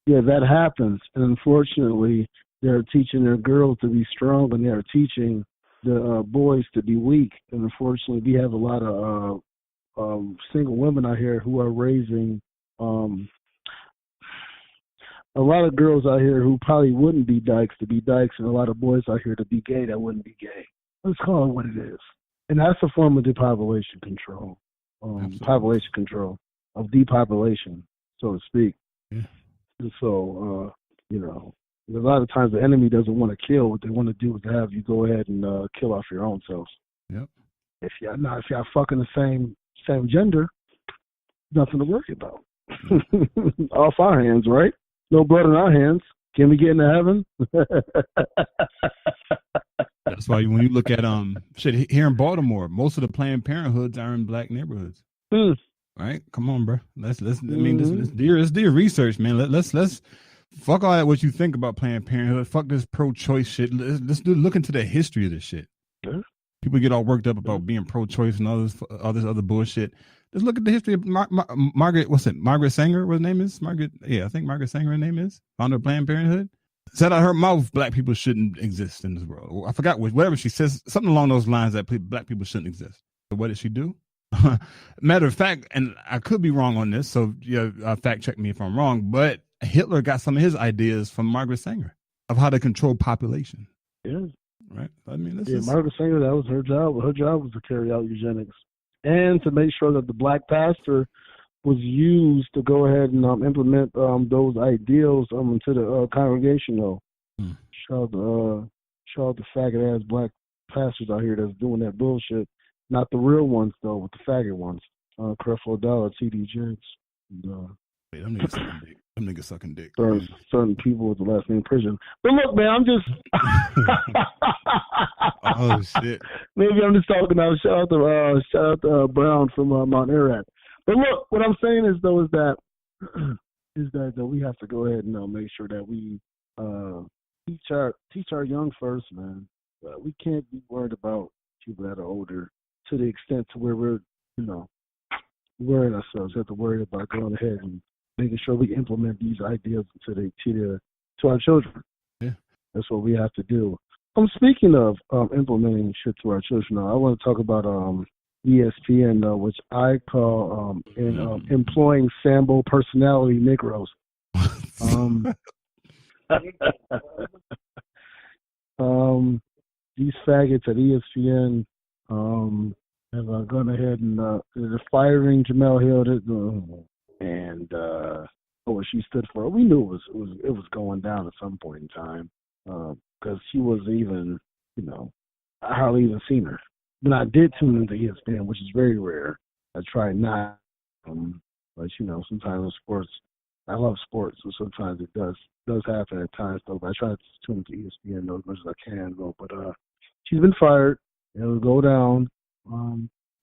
yeah, that happens, and unfortunately, they're teaching their girls to be strong, and they're teaching the boys to be weak. And unfortunately, we have a lot of single women out here who are raising a lot of girls out here who probably wouldn't be dykes to be dykes, and a lot of boys out here to be gay that wouldn't be gay. Let's call it what it is. And that's a form of depopulation control, population control, of depopulation, so to speak. Yeah. And so, a lot of times the enemy doesn't want to kill. What they want to do is have you go ahead and kill off your own selves. Yep. If y'all fucking the same gender, nothing to worry about. Off our hands, right? No blood in our hands. Can we get into heaven? That's why when you look at shit here in Baltimore, most of the Planned Parenthoods are in black neighborhoods. Right? Come on, bro. Let's do your research, man. Let's fuck all that what you think about Planned Parenthood. Fuck this pro-choice shit. Let's look into the history of this shit. Yeah. People get all worked up about being pro-choice and all this other bullshit. Just look at the history of Margaret. What's it? Margaret Sanger. What her name is? Margaret. Yeah, I think Margaret Sanger. Her name is founder of Planned Parenthood. Said out her mouth, black people shouldn't exist in this world. I forgot whatever she says. Something along those lines that black people shouldn't exist. So what did she do? Matter of fact, and I could be wrong on this, so fact check me if I'm wrong. But Hitler got some of his ideas from Margaret Sanger of how to control population. Yeah. Right. I mean, Margaret Sanger, that was her job. Her job was to carry out eugenics and to make sure that the black pastor was used to go ahead and implement those ideals into the congregation. Though, shout out the faggot ass black pastors out here that's doing that bullshit. Not the real ones though, but the faggot ones. Creflo Dollar, T.D. Jakes. Them niggas sucking dick. Them niggas sucking dick. Certain people with the last name Prison. But look, man, I'm just. Oh shit. Maybe I'm just talking out. Shout out to Brown from Mount Ararat. But look, what I'm saying is that we have to go ahead and make sure that we teach our young first, man. We can't be worried about people that are older to the extent to where we're worrying ourselves. We have to worry about going ahead and making sure we implement these ideas to our children. Yeah, that's what we have to do. Speaking of implementing shit to our children, I want to talk about ESPN, which I call employing Sambo personality Negroes. These faggots at ESPN have gone ahead and they're firing Jemele Hill and what she stood for. We knew it was going down at some point in time because she was even, I hardly even seen her. When I did tune into ESPN, which is very rare, I try not. But sometimes in sports, I love sports, so sometimes it does happen at times. Though, but I try to tune into ESPN as much as I can. But she's been fired. It'll go down.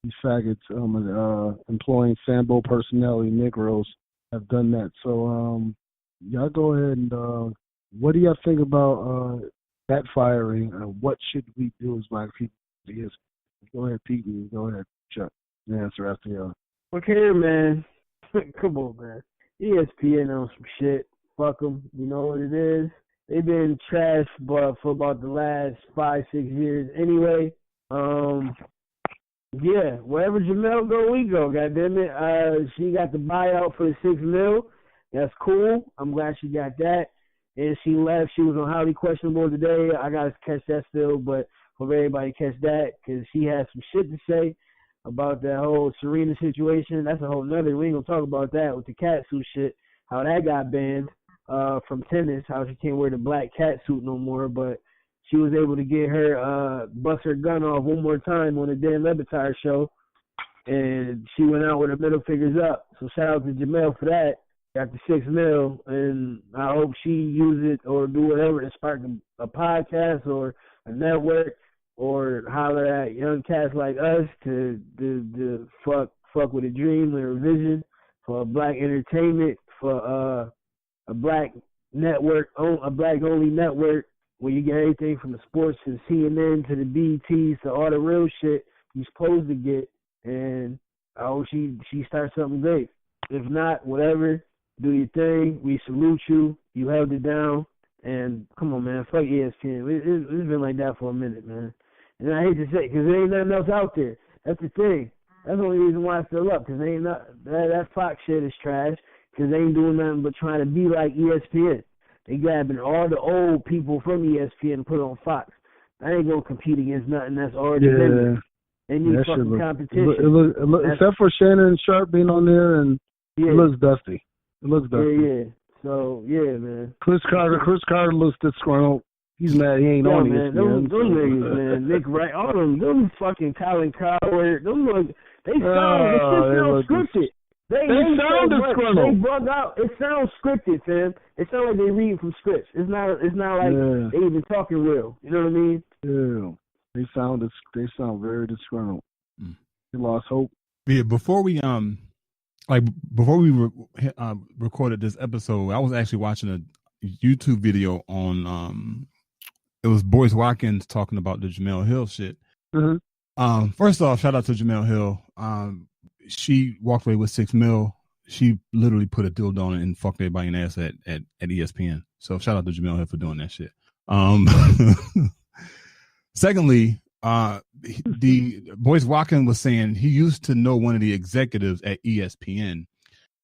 These faggots employing Sambo personality Negroes have done that. So y'all go ahead and what do y'all think about that firing? What should we do as black people? Go ahead, Pete, and go ahead, Chuck. Answer after y'all. Okay, man. Come on, man. ESPN on some shit. Fuck them. You know what it is? They've been trashed for about the last 5-6 years anyway. Yeah, wherever Jemele go, we go. Goddammit. She got the buyout for the $6 million. That's cool. I'm glad she got that. And she left. She was on highly questionable today. I got to catch that still, but hope everybody catch that because she has some shit to say about that whole Serena situation. That's a whole nother. We ain't going to talk about that with the catsuit shit, how that got banned from tennis, how she can't wear the black catsuit no more, but she was able to get her, bust her gun off one more time on the Dan Le Batard show, and she went out with her middle fingers up. So shout out to Jemele for that. Got the $6 million, and I hope she use it or do whatever to spark a podcast or a network or holler at young cats like us to fuck with a dream or a vision for black entertainment, for a black network, a black only network where you get everything from the sports to the CNN to the BETs to all the real shit you're supposed to get. And I hope she starts something great. If not, whatever, do your thing. We salute you. You held it down. And come on, man, fuck ESPN. It's been like that for a minute, man. And I hate to say it because there ain't nothing else out there. That's the thing. That's the only reason why it's still up, because that Fox shit is trash, because they ain't doing nothing but trying to be like ESPN. They grabbing all the old people from ESPN and put on Fox. I ain't going to compete against nothing that's already been. They need fucking competition. Except for Shannon Sharp being on there, and it looks dusty. It looks dusty. Yeah. So, yeah, man. Chris Carter looks disgruntled. He's mad he ain't on man. Those niggas, man. Nick Wright, all them fucking Colin Coward, they sound scripted. They sound disgruntled. They bug out. It sounds scripted, fam. It sounds like they read from scripts. It's not like they even talking real. You know what I mean? Yeah. They sound very disgruntled. They lost hope. Yeah, before we recorded this episode, I was actually watching a YouTube video on it was Boyce Watkins talking about the Jemele Hill shit. Mm-hmm. First off, shout out to Jemele Hill. She walked away with $6 million. She literally put a dildo on it and fucked everybody in the ass at ESPN. So shout out to Jemele Hill for doing that shit. Secondly, the Boyce Watkins was saying he used to know one of the executives at ESPN,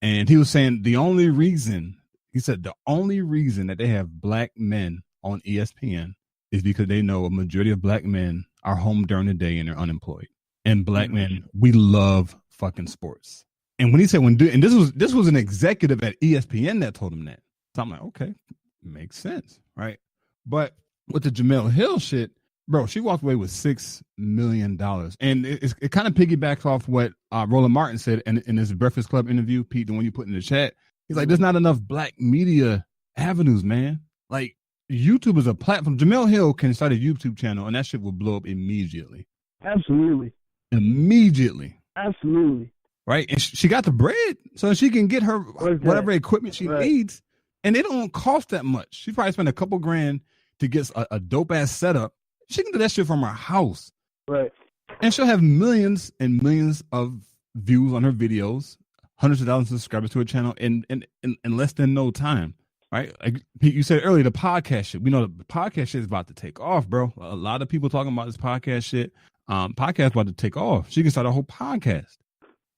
and he was saying the only reason that they have black men on ESPN is because they know a majority of black men are home during the day and they're unemployed. And black men, we love fucking sports. And when he said and this was an executive at ESPN that told him that. So I'm like, okay, makes sense, right? But with the Jemele Hill shit, bro, she walked away with $6 million. And it kind of piggybacks off what Roland Martin said in his Breakfast Club interview, Pete, the one you put in the chat. He's like, there's not enough black media avenues, man. Like, YouTube is a platform. Jemele Hill can start a YouTube channel, and that shit will blow up immediately. Absolutely. Immediately. Absolutely. Right? And she got the bread, so she can get her whatever equipment she needs. And it don't cost that much. She probably spent a couple grand to get a dope-ass setup. She can do that shit from her house. Right. And she'll have millions and millions of views on her videos, hundreds of thousands of subscribers to her channel in less than no time. Right? Like you said earlier, the podcast shit. We know the podcast shit is about to take off, bro. A lot of people talking about this podcast shit. Podcast about to take off. She can start a whole podcast.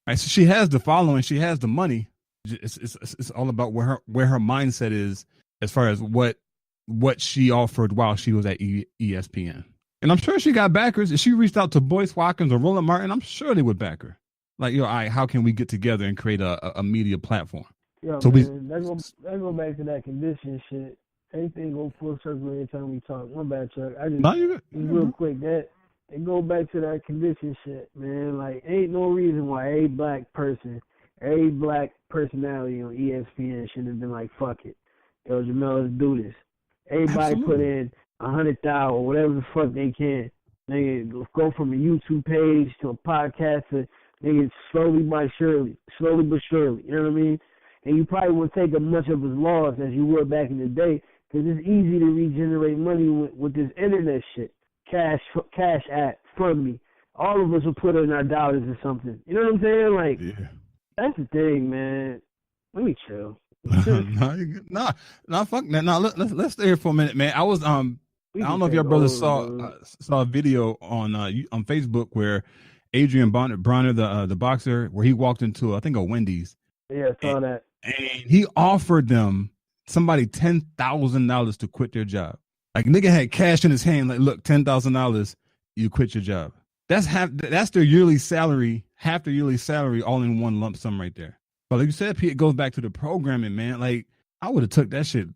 Right? So she has the following. She has the money. It's all about where her mindset is as far as what she offered while she was at ESPN. And I'm sure she got backers. If she reached out to Boyce Watkins or Roland Martin, I'm sure they would back her. Like, all right, how can we get together and create a media platform? Yo, so man, let's go back to that condition shit. Anything go full circle every time we talk. My bad, Chuck. Real quick, that and go back to that condition shit, man. Like, ain't no reason why a black person, a black personality on ESPN should have been like, fuck it. Yo, Jemele, let's do this. Everybody put in 100,000 or whatever the fuck they can. They go from a YouTube page to a podcast to nigga slowly but surely. You know what I mean? And you probably wouldn't take as much of his loss as you would back in the day, because it's easy to regenerate money with this internet shit. Cash app, fund me. All of us will put in our dollars or something. You know what I'm saying? Like, that's the thing, man. Let me chill. No, fuck that. No, let's stay here for a minute, man. I was I don't know if your brother saw a video on Facebook where Adrian Bronner, the boxer, where he walked into I think a Wendy's. Yeah, I saw that. And he offered them somebody $10,000 to quit their job. Like, nigga had cash in his hand. Like, look, $10,000, you quit your job. That's their yearly salary, half their yearly salary, all in one lump sum right there. But like you said, Pete, it goes back to the programming, man. Like, I would have took that shit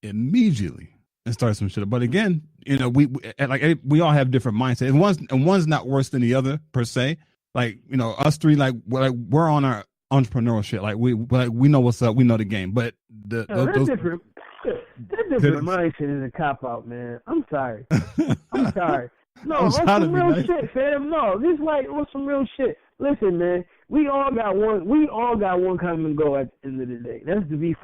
immediately and started some shit. But again, you know, we all have different mindsets. And one's not worse than the other per se. Like, you know, us three, we're on our entrepreneurial shit. Like, we know what's up. We know the game. But those different mindset is a cop out, man. I'm sorry. No, on some real shit, fam. No, this is like on some real shit. Listen, man, we all got one common goal at the end of the day. That's to be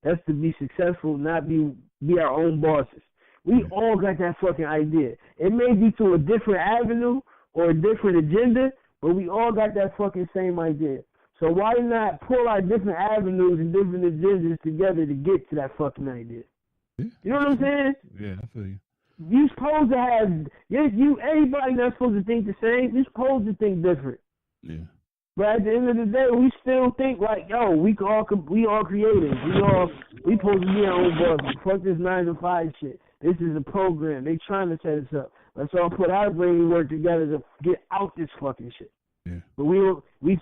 That's to be successful, not be our own bosses. We all got that fucking idea. It may be to a different avenue or a different agenda, but we all got that fucking same idea. So why not pull our different avenues and different agendas together to get to that fucking idea? Yeah. You know what I'm saying? Yeah, I feel you. You supposed to have everybody not supposed to think the same. You're supposed to think different. Yeah. But at the end of the day, we still think like, yo, we all creative. We supposed to be our own bosses. Fuck this 9-to-5 shit. This is a program. They trying to set us up. Let's all put our brain work together to get out this fucking shit. Yeah. But we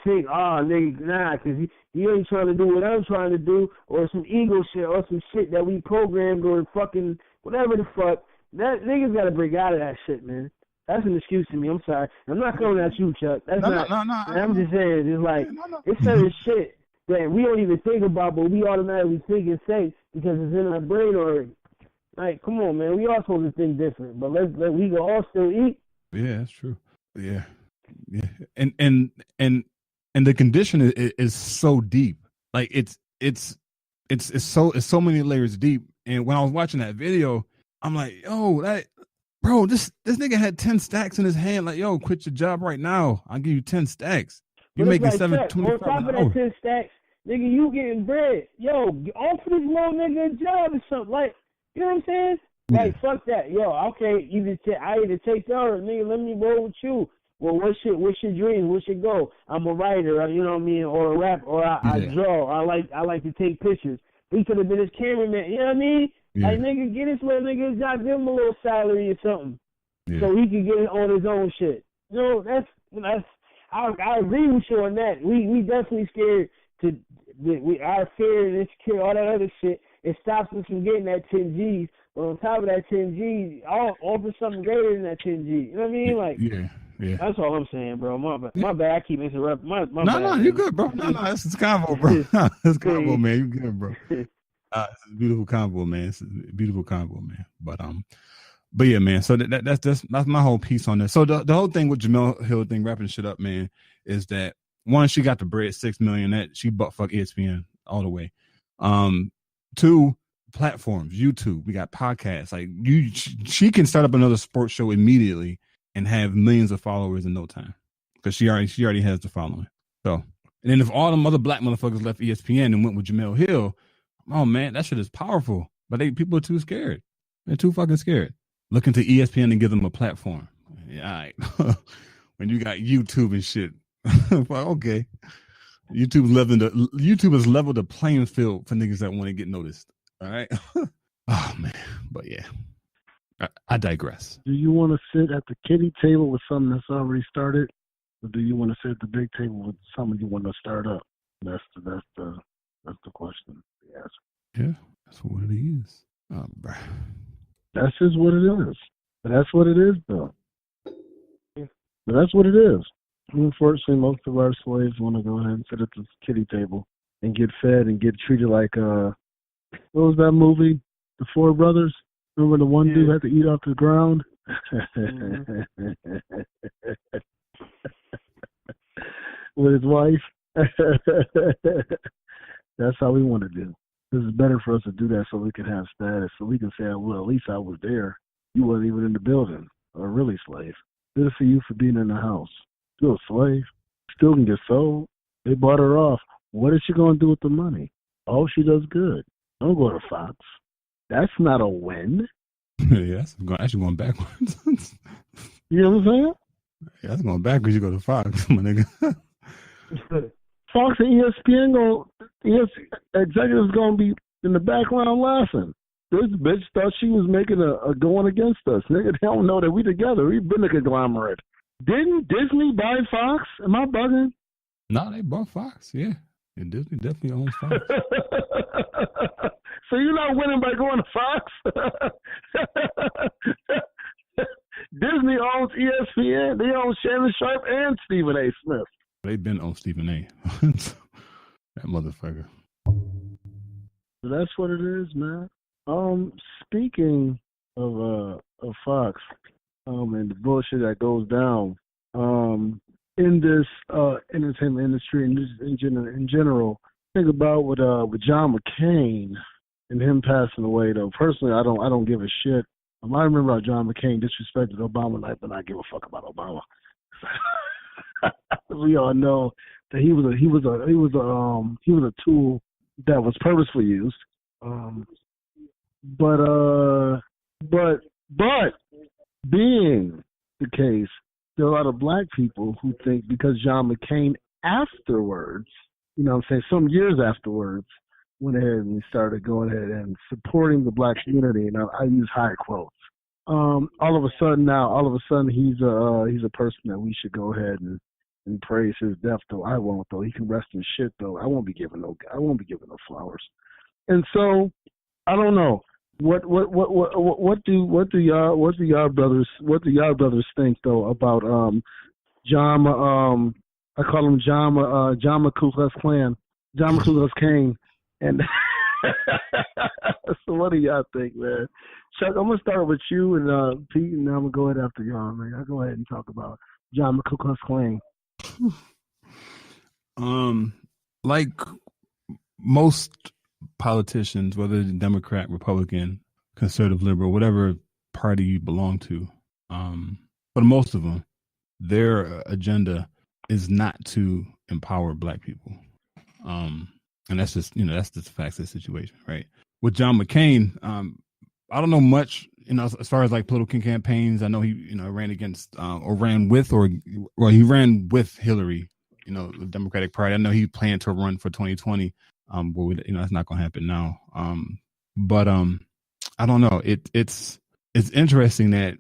think, nigga, nah, because he ain't trying to do what I'm trying to do, or some ego shit, or some shit that we programmed, or fucking whatever the fuck. That niggas got to break out of that shit, man. That's an excuse to me. I'm sorry. I'm not coming at you, Chuck. That's no. I'm just saying, it's like, it's certain shit that we don't even think about, but we automatically think and say because it's in our brain already. Like, come on, man. We all supposed to think different, but let we can all still eat. Yeah, that's true. Yeah. And the condition is so deep. Like it's so many layers deep. And when I was watching that video, I'm like, yo, Bro, this nigga had 10 stacks in his hand. Like, yo, quit your job right now. I'll give you 10 stacks. You making like $7.25 on top of that 10 stacks, nigga, you getting bread. Yo, offer this little nigga a job or something. Like, you know what I'm saying? Like, fuck that. Yo, okay, I either take that or, nigga, let me roll with you. Well, what's your dream? What's your goal? I'm a writer, you know what I mean, or a rapper, or I draw. I like to take pictures. He could have been his cameraman, you know what I mean? Yeah. Like, nigga, get this little nigga a job, give him a little salary or something. Yeah. So he can get it on his own shit. You know, that's I agree with you on that. We definitely scared our fear and insecurity, all that other shit. It stops us from getting that 10 G's. But on top of that 10 G's, offer something greater than that 10 G's. You know what I mean? Like, yeah. That's all I'm saying, bro. My bad. I keep interrupting. My bad. No, you good, bro. No, this is convo, bro. It's convo, man. You good, bro. It's a beautiful convo, man. It's a beautiful convo, man. But yeah, man. So that's my whole piece on this. So the whole thing with Jemele Hill thing, wrapping shit up, man, is that one, she got the bread, $6 million. That she butt fuck ESPN all the way. Two, platforms, YouTube. We got podcasts. Like she can start up another sports show immediately and have millions of followers in no time because she already has the following. So, and then if all them other black motherfuckers left ESPN and went with Jemele Hill, oh man, that shit is powerful. But people are too scared. They're too fucking scared. Looking to ESPN and give them a platform. Yeah, all right. When you got YouTube and shit. Well, okay. YouTube has leveled the playing field for niggas that want to get noticed. All right. Oh man. But yeah. I digress. Do you want to sit at the kiddie table with something that's already started? Or do you want to sit at the big table with something you want to start up? That's the question. Yes. Yeah, that's what it is. Oh, bro. That's just what it is. But that's what it is, though. But that's what it is. Unfortunately, most of our slaves want to go ahead and sit at the kiddie table and get fed and get treated like, what was that movie? The Four Brothers? Remember the one dude had to eat off the ground? With his wife? That's how we want to do. This is better for us to do that so we can have status, so we can say, well, at least I was there. You wasn't even in the building, or really slave. Good for you for being in the house. Still a slave. Still can get sold. They bought her off. What is she going to do with the money? Oh, she does good. Don't go to Fox. That's not a win. Yeah, that's actually going backwards. You know what I'm saying? Yeah, that's going backwards. You go to Fox, my nigga. Fox and ESPN executives going to be in the background laughing. This bitch thought she was making a going against us. Nigga, they don't know that we together. We've been a conglomerate. Didn't Disney buy Fox? Am I bugging? No, they bought Fox, yeah. And Disney definitely owns Fox. So you're not winning by going to Fox? Disney owns ESPN. They own Shannon Sharp and Stephen A. Smith. They've been on Stephen A. That motherfucker. So that's what it is, man. Speaking of Fox, and the bullshit that goes down, in this entertainment industry and in general, think about with John McCain and him passing away. Though personally, I don't give a shit. I remember how John McCain disrespected Obama, and I did not give a fuck about Obama. We all know that he was a tool that was purposefully used. But being the case, there are a lot of black people who think because John McCain afterwards, you know what I'm saying, some years afterwards, went ahead and started going ahead and supporting the black community, and I use high quotes. All of a sudden he's a person that we should go ahead and praise his death. Though I won't. Though he can rest in shit. Though I won't be giving no flowers. And so I don't know what do y'all brothers think though about Jama, I call him Jama Ku Klux Klan, Jama Ku Klux Kane, and so what do y'all think, man? Chuck, I'm gonna start with you and Pete, and then I'm gonna go ahead after y'all, man. I'll go ahead and talk about Jama Ku Klux Klan. Like most politicians, whether Democrat, Republican, conservative, liberal, whatever party you belong to. But most of them, their agenda is not to empower black people. And that's just, that's just the facts of the situation, right? With John McCain, I don't know much, as far as like political campaigns. I know he, ran against, or ran with, he ran with Hillary, the Democratic Party. I know he planned to run for 2020. But that's not going to happen now. But I don't know. It's interesting that,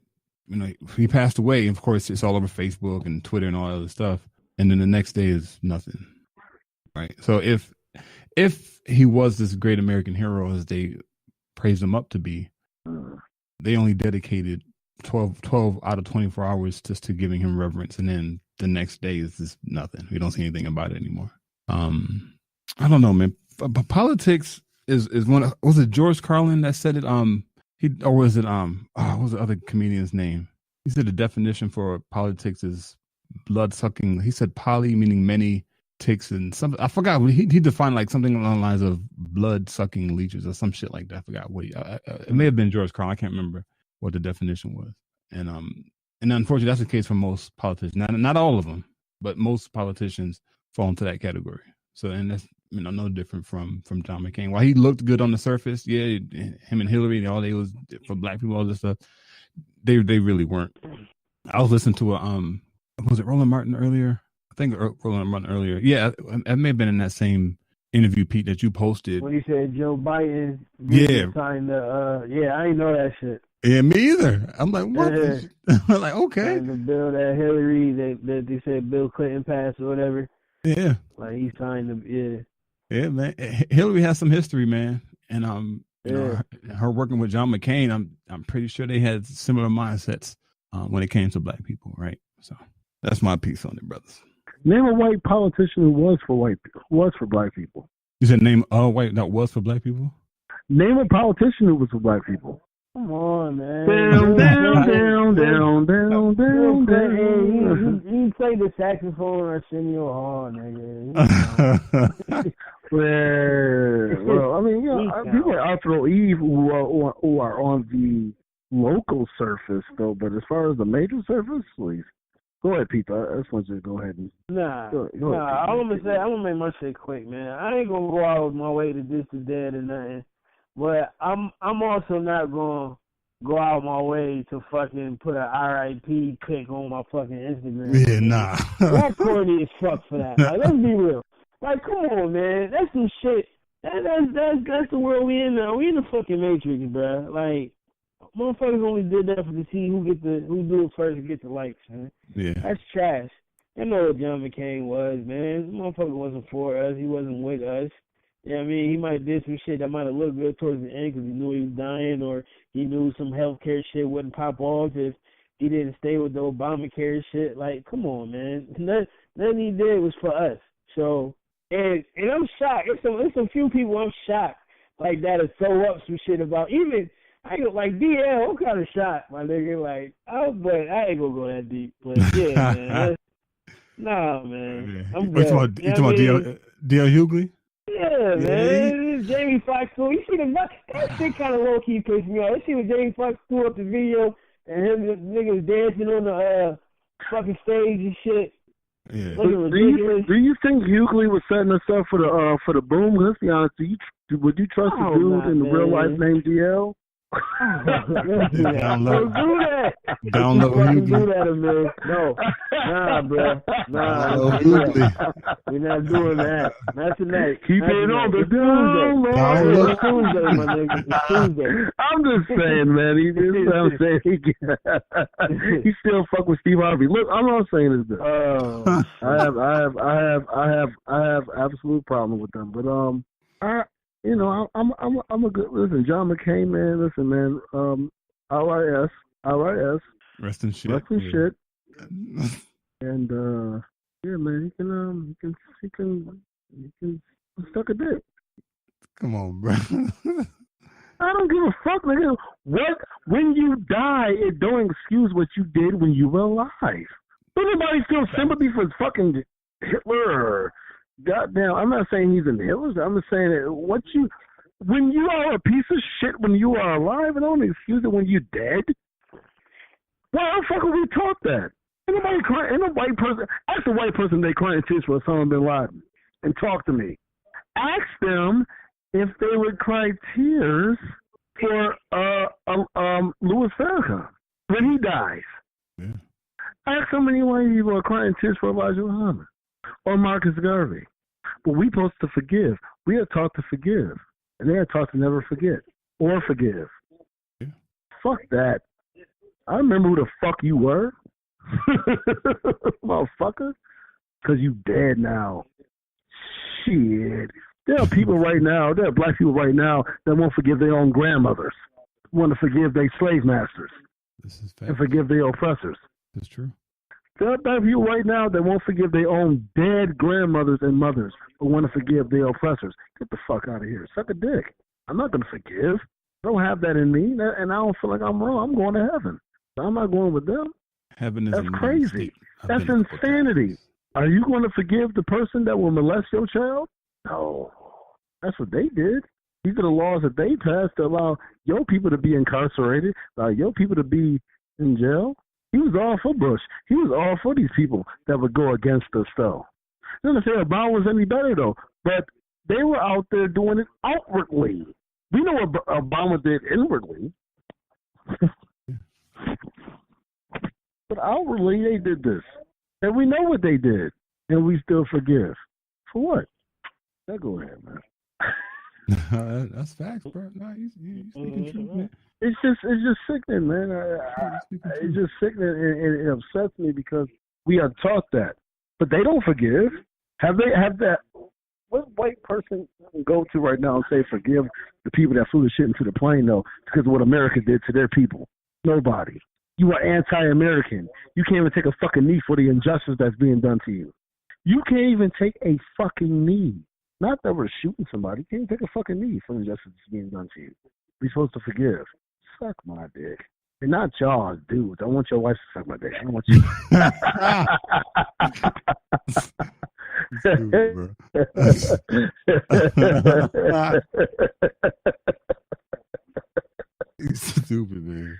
he passed away. Of course, it's all over Facebook and Twitter and all that other stuff. And then the next day is nothing. Right. So if he was this great American hero as they praised him up to be, they only dedicated 12 out of 24 hours just to giving him reverence. And then the next day is just nothing. We don't see anything about it anymore. I don't know, man. But politics is one of, was it George Carlin that said it? Or was it what was the other comedian's name? He said the definition for politics is blood sucking. He said poly, meaning many, ticks and something. I forgot. He defined like something along the lines of blood sucking leeches or some shit like that. I forgot what it may have been George Carlin. I can't remember what the definition was. And unfortunately, that's the case for most politicians. Not all of them, but most politicians fall into that category. So, and that's no different from John McCain. While he looked good on the surface, yeah, him and Hillary, all they was for black people, all this stuff, they really weren't. I was listening to was it Roland Martin earlier? I think Roland Martin earlier. Yeah, it may have been in that same interview, Pete, that you posted. When he said Joe Biden, signed the, I didn't know that shit. Yeah, me either. I'm like, what? I'm like, okay. And the bill that Hillary, that they said Bill Clinton passed or whatever. Yeah. Like he signed them. Yeah, man. Hillary has some history, man, and her working with John McCain, I'm pretty sure they had similar mindsets when it came to black people, right? So that's my piece on it, brothers. Name a white politician who was for black people. You said name a white that was for black people? Name a politician who was for black people. Come on, man. Down. He played the saxophone or Arsenio Hall, nigga. Well, I mean, people like Arthur Eve who are on the local surface, though. But as far as the major surface, please. Go ahead, Pete. I just want you to go ahead and... Go ahead, I'm gonna make my shit quick, man. I ain't gonna go out of my way to this to that or nothing. But I'm also not gonna go out of my way to fucking put an RIP pic on my fucking Instagram. Yeah, nah. That's corny as fuck for that. Like, let's be real. Like, come on, man. That's some shit. That's the world we in now. We in the fucking Matrix, bro. Like, motherfuckers only did that to see who do it first and get the likes, man. Yeah. That's trash. You know what John McCain was, man. This motherfucker wasn't for us. He wasn't with us. Yeah, I mean, he might have did some shit that might have looked good towards the end because he knew he was dying, or he knew some healthcare shit wouldn't pop off if he didn't stay with the Obamacare shit. Like, come on, man. Nothing he did was for us. So, and I'm shocked. There's some few people I'm shocked like that to throw up some shit about. Even I go like DL. I'm kind of shocked, my nigga. Like, but I ain't gonna go that deep. But yeah, man. Nah, man. Yeah. I'm good. You talking about DL Hughley? Yeah, man. Jamie Foxx. So you see that shit kind of low key pissed me off. You see when Jamie Foxx threw up the video and him niggas dancing on the fucking stage and shit. Yeah. Do you think Hughley was setting us up for the boom? Let's be honest. Would you trust a dude in the real life named DL? Download Hughley. Do that, Amir. No. Nah, bro. Nah. We're not doing that. Not tonight. Keep it on the download. It's Tuesday, my nigga. It's Tuesday. I'm just saying, man. He still fuck with Steve Harvey. Look, I'm not saying this. I have absolute problem with them, but I'm a good listen. John McCain, man. Listen, man. RIS. Rest in shit. And yeah, man. He can suck a dick. Come on, bro. I don't give a fuck, nigga. What? When you die, it don't excuse what you did when you were alive. Anybody feel sympathy for fucking Hitler? Goddamn, I'm not saying he's in Hitler's. I'm just saying that When you are a piece of shit when you are alive, and don't excuse it when you're dead. Why the fuck are we taught that? Ain't nobody crying. Ain't no white person. Ask a white person they crying tears for Osama bin Laden and talk to me. Ask them if they would cry tears for Louis Farrakhan when he dies. Yeah. Ask how many white people are crying tears for Elijah Muhammad or Marcus Garvey. But we supposed to forgive. We are taught to forgive, and they are taught to never forget or forgive. Yeah. Fuck that. I remember who the fuck you were, motherfucker, because you dead now. Shit. There are people right now, there are black people right now that won't forgive their own grandmothers, want to forgive their slave masters, and forgive their oppressors. That's true. There are black people right now that won't forgive their own dead grandmothers and mothers, but want to forgive their oppressors. Get the fuck out of here. Suck a dick. I'm not going to forgive. I don't have that in me, and I don't feel like I'm wrong. I'm going to heaven. I'm not going with them. Heaven is That's crazy. That's insanity. Are you going to forgive the person that will molest your child? No. That's what they did. These are the laws that they passed to allow your people to be incarcerated, allow your people to be in jail. He was all for Bush. He was all for these people that would go against us, though. I'm not saying Obama was any better, though, but they were out there doing it outwardly. We know what Obama did inwardly. But outwardly, they did this. And we know what they did. And we still forgive. For what? Now go ahead, man. That's facts, bro. No, you speaking truth, man. It's just sickening, man. It's just sickening, and it upsets me because we are taught that. But they don't forgive. Have that? What white person can go to right now and say forgive the people that flew the shit into the plane, though, because of what America did to their people? Nobody. You are anti-American. You can't even take a fucking knee for the injustice that's being done to you. You can't even take a fucking knee. Not that we're shooting somebody. You can't even take a fucking knee for the injustice that's being done to you. We're supposed to forgive. Suck my dick. And not y'all, dudes. I want your wife to suck my dick. I don't want you. Stupid, man.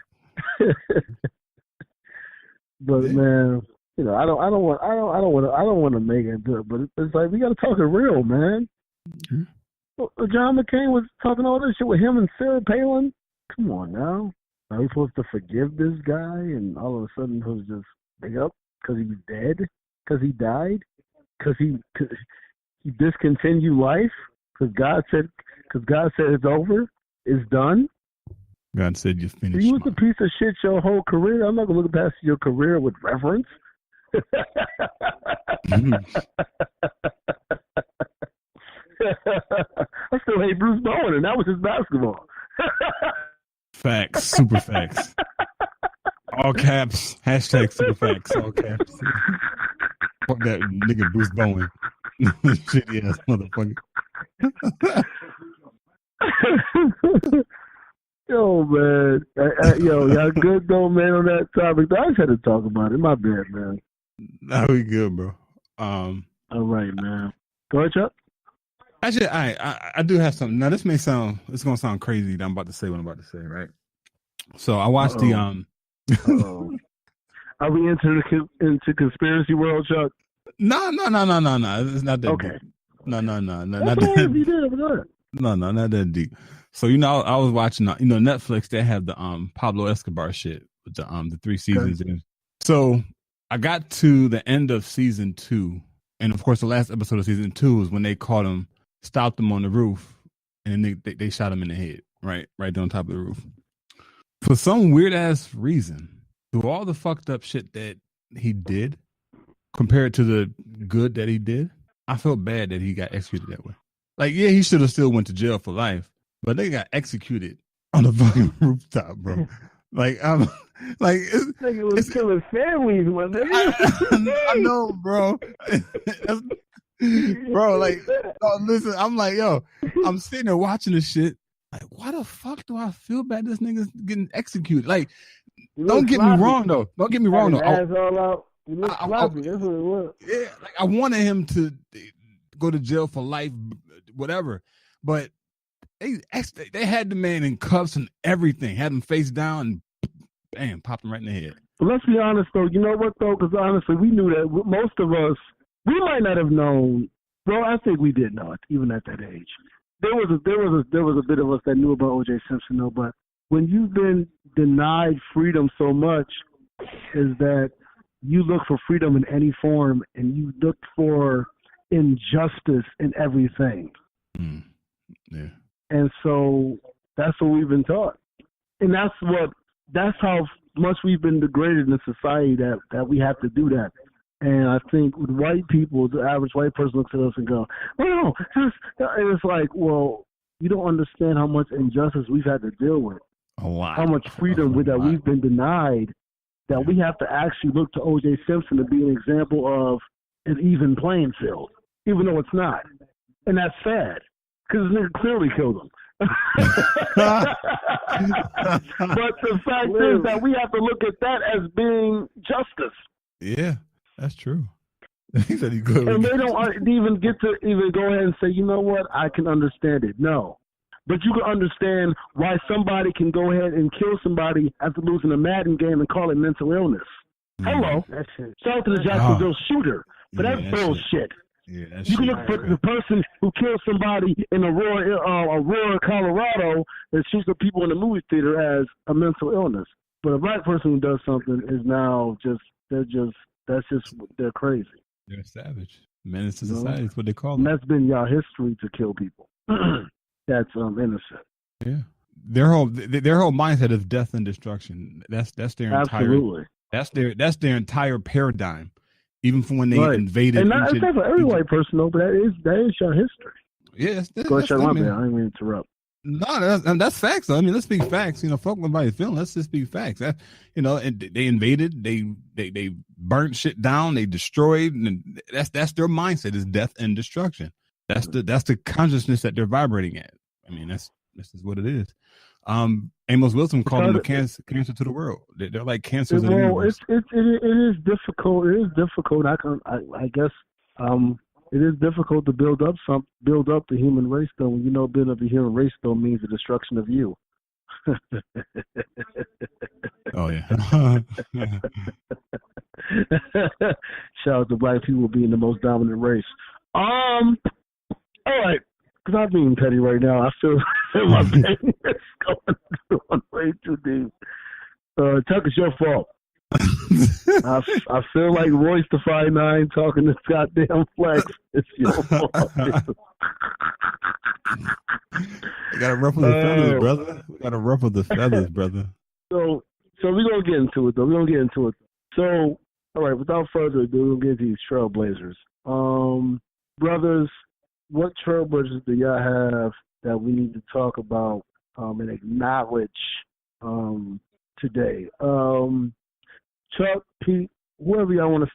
But man, you know, I don't want to make it good, but it's like we got to talk it real, man. Mm-hmm. John McCain was talking all this shit with him and Sarah Palin. Come on now, are we supposed to forgive this guy? And all of a sudden, it was just big up because he was dead, because he died, because he discontinued life, because God said it's over, it's done. God said you finished. You was a piece of shit your whole career. I'm not gonna look past your career with reverence. I still hate Bruce Bowen, and that was his basketball. Facts, super facts. All caps, hashtag super facts, all caps. Fuck that nigga Bruce Bowen. Shitty ass motherfucker. Yo, man. Yo, y'all good though, man, on that topic? I just had to talk about it. My bad, man. Nah, we good, bro. All right, man. Go ahead, Chuck. Actually, I do have something. Now, it's going to sound crazy that I'm about to say what I'm about to say, right? So I watched Are we into conspiracy world, Chuck? No. It's not that okay. deep. No. Not that not that deep. So, I was watching, Netflix, they have the Pablo Escobar shit with the 3 seasons. Okay. So I got to the end of season 2. And of course, the last episode of season 2 is when they caught him, stopped him on the roof, and then they shot him in the head, right there on top of the roof. For some weird ass reason, through all the fucked up shit that he did, compared to the good that he did, I felt bad that he got executed that way. Like, yeah, he should have still went to jail for life, but they got executed on the fucking rooftop, bro. Like, I'm like, it was killing families, man. I know, bro. Bro, like, listen, I'm like, yo, I'm sitting there watching this shit. Like, why the fuck do I feel bad this nigga's getting executed? Like, don't get me wrong, though. Don't get me wrong, though. Ass all out. You look sloppy. That's what it was. Yeah, like, I wanted him to go to jail for life, whatever. But They had the man in cuffs and everything, had him face down, and bam, popped him right in the head. But let's be honest, though. You know what, though? Because honestly, we knew that most of us, we might not have known. Well, I think we did know it, even at that age. There was a bit of us that knew about O.J. Simpson, though. But when you've been denied freedom so much, is that you look for freedom in any form, and you look for injustice in everything. Yeah. And so that's what we've been taught, and that's how much we've been degraded in society that we have to do that. And I think with white people, the average white person looks at us and go, "Well, and it's like, well, you don't understand how much injustice we've had to deal with, a lot, how much freedom that we've been denied, that we have to actually look to O.J. Simpson to be an example of an even playing field, even though it's not, and that's sad because this nigga clearly killed him." But the fact is that we have to look at that as being justice. Yeah, that's true. He said he could. And they don't even get to even go ahead and say, you know what, I can understand it. No. But you can understand why somebody can go ahead and kill somebody after losing a Madden game and call it mental illness. Hello. Shout out to the Jacksonville shooter. But that's bullshit. Yeah, you can look for the person who killed somebody in Aurora, Colorado, and shoots the people in the movie theater as a mental illness. But a black person who does something is now they're crazy. They're savage. Menace to society is what they call them. And that's been y'all history to kill people. That's innocent. Yeah. Their whole mindset is death and destruction. That's their Absolutely. entire that's their entire paradigm. Even from when they invaded. And that's not for every white person, though, but that is your history. Yeah, Go ahead, I didn't mean to interrupt. No, that's facts, though. I mean, let's speak facts. Fuck nobody's feeling. Let's just speak facts. And they invaded, they burnt shit down, they destroyed, and that's their mindset is death and destruction. That's the consciousness that they're vibrating at. I mean, this is what it is. Amos Wilson called them a cancer to the world. They're like cancers. Well, it is difficult. It is difficult. I guess it is difficult to build up the human race, though. When building up the human race, though, means the destruction of you. Oh yeah. Shout out to black people being the most dominant race. All right. Because I'm being petty right now. I feel my pain is going way too deep. Tuck, it's your fault. I feel like Royce the 5'9" talking to goddamn Flex. It's your fault. We gotta ruffle the feathers, brother. We gotta ruffle the feathers, brother. So we're gonna get into it, though. So, all right, without further ado, we'll get to these trailblazers. Brothers, what trailblazers do y'all have that we need to talk about and acknowledge today? Chuck, Pete, whoever y'all want to,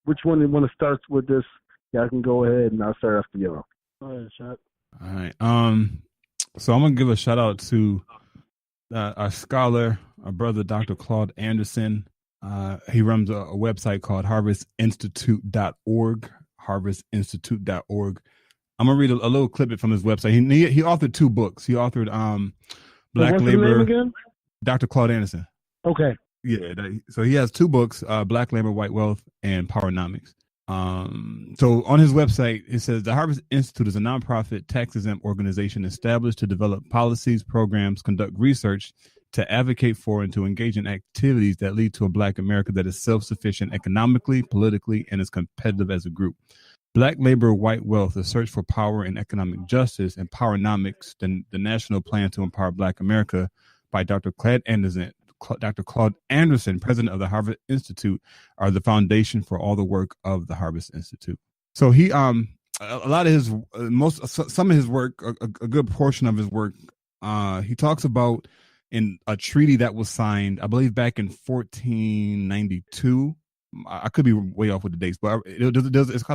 which one you want to start with this, y'all can go ahead and I'll start after y'all. Go ahead, Chuck. All right. So I'm gonna give a shout out to our scholar, our brother, Dr. Claude Anderson. He runs a website called harvestinstitute.org. harvestinstitute.org. I'm gonna read a little clip from his website. He authored 2 books. He authored Black What's Labor. His name again? Dr. Claude Anderson. Okay. Yeah. So he has 2 books: Black Labor, White Wealth, and Powernomics. So on his website, it says the Harvest Institute is a nonprofit, tax-exempt organization established to develop policies, programs, conduct research, to advocate for and to engage in activities that lead to a Black America that is self-sufficient economically, politically, and is competitive as a group. Black Labor, White Wealth, the search for power and economic justice, and Powernomics, the national plan to empower Black America by Dr. Claude Anderson, president of the Harvest Institute, are the foundation for all the work of the Harvest Institute. So he, a lot of his, some of his work, a good portion of his work, he talks about in a treaty that was signed, I believe, back in 1492. I could be way off with the dates, but I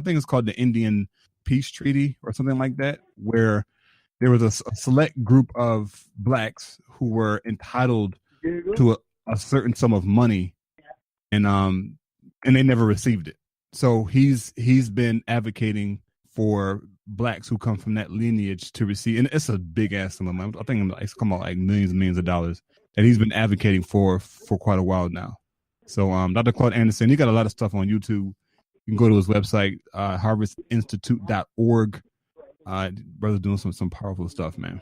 think it's called the Indian Peace Treaty or something like that, where there was a select group of Blacks who were entitled to a certain sum of money, and they never received it. So he's been advocating for blacks who come from that lineage to receive, and it's a big ass sum of money. I think it's come out like millions and millions of dollars that he's been advocating for quite a while now. So Dr. Claude Anderson, he got a lot of stuff on YouTube. You can go to his website, harvestinstitute.org. Brother's doing some powerful stuff, man.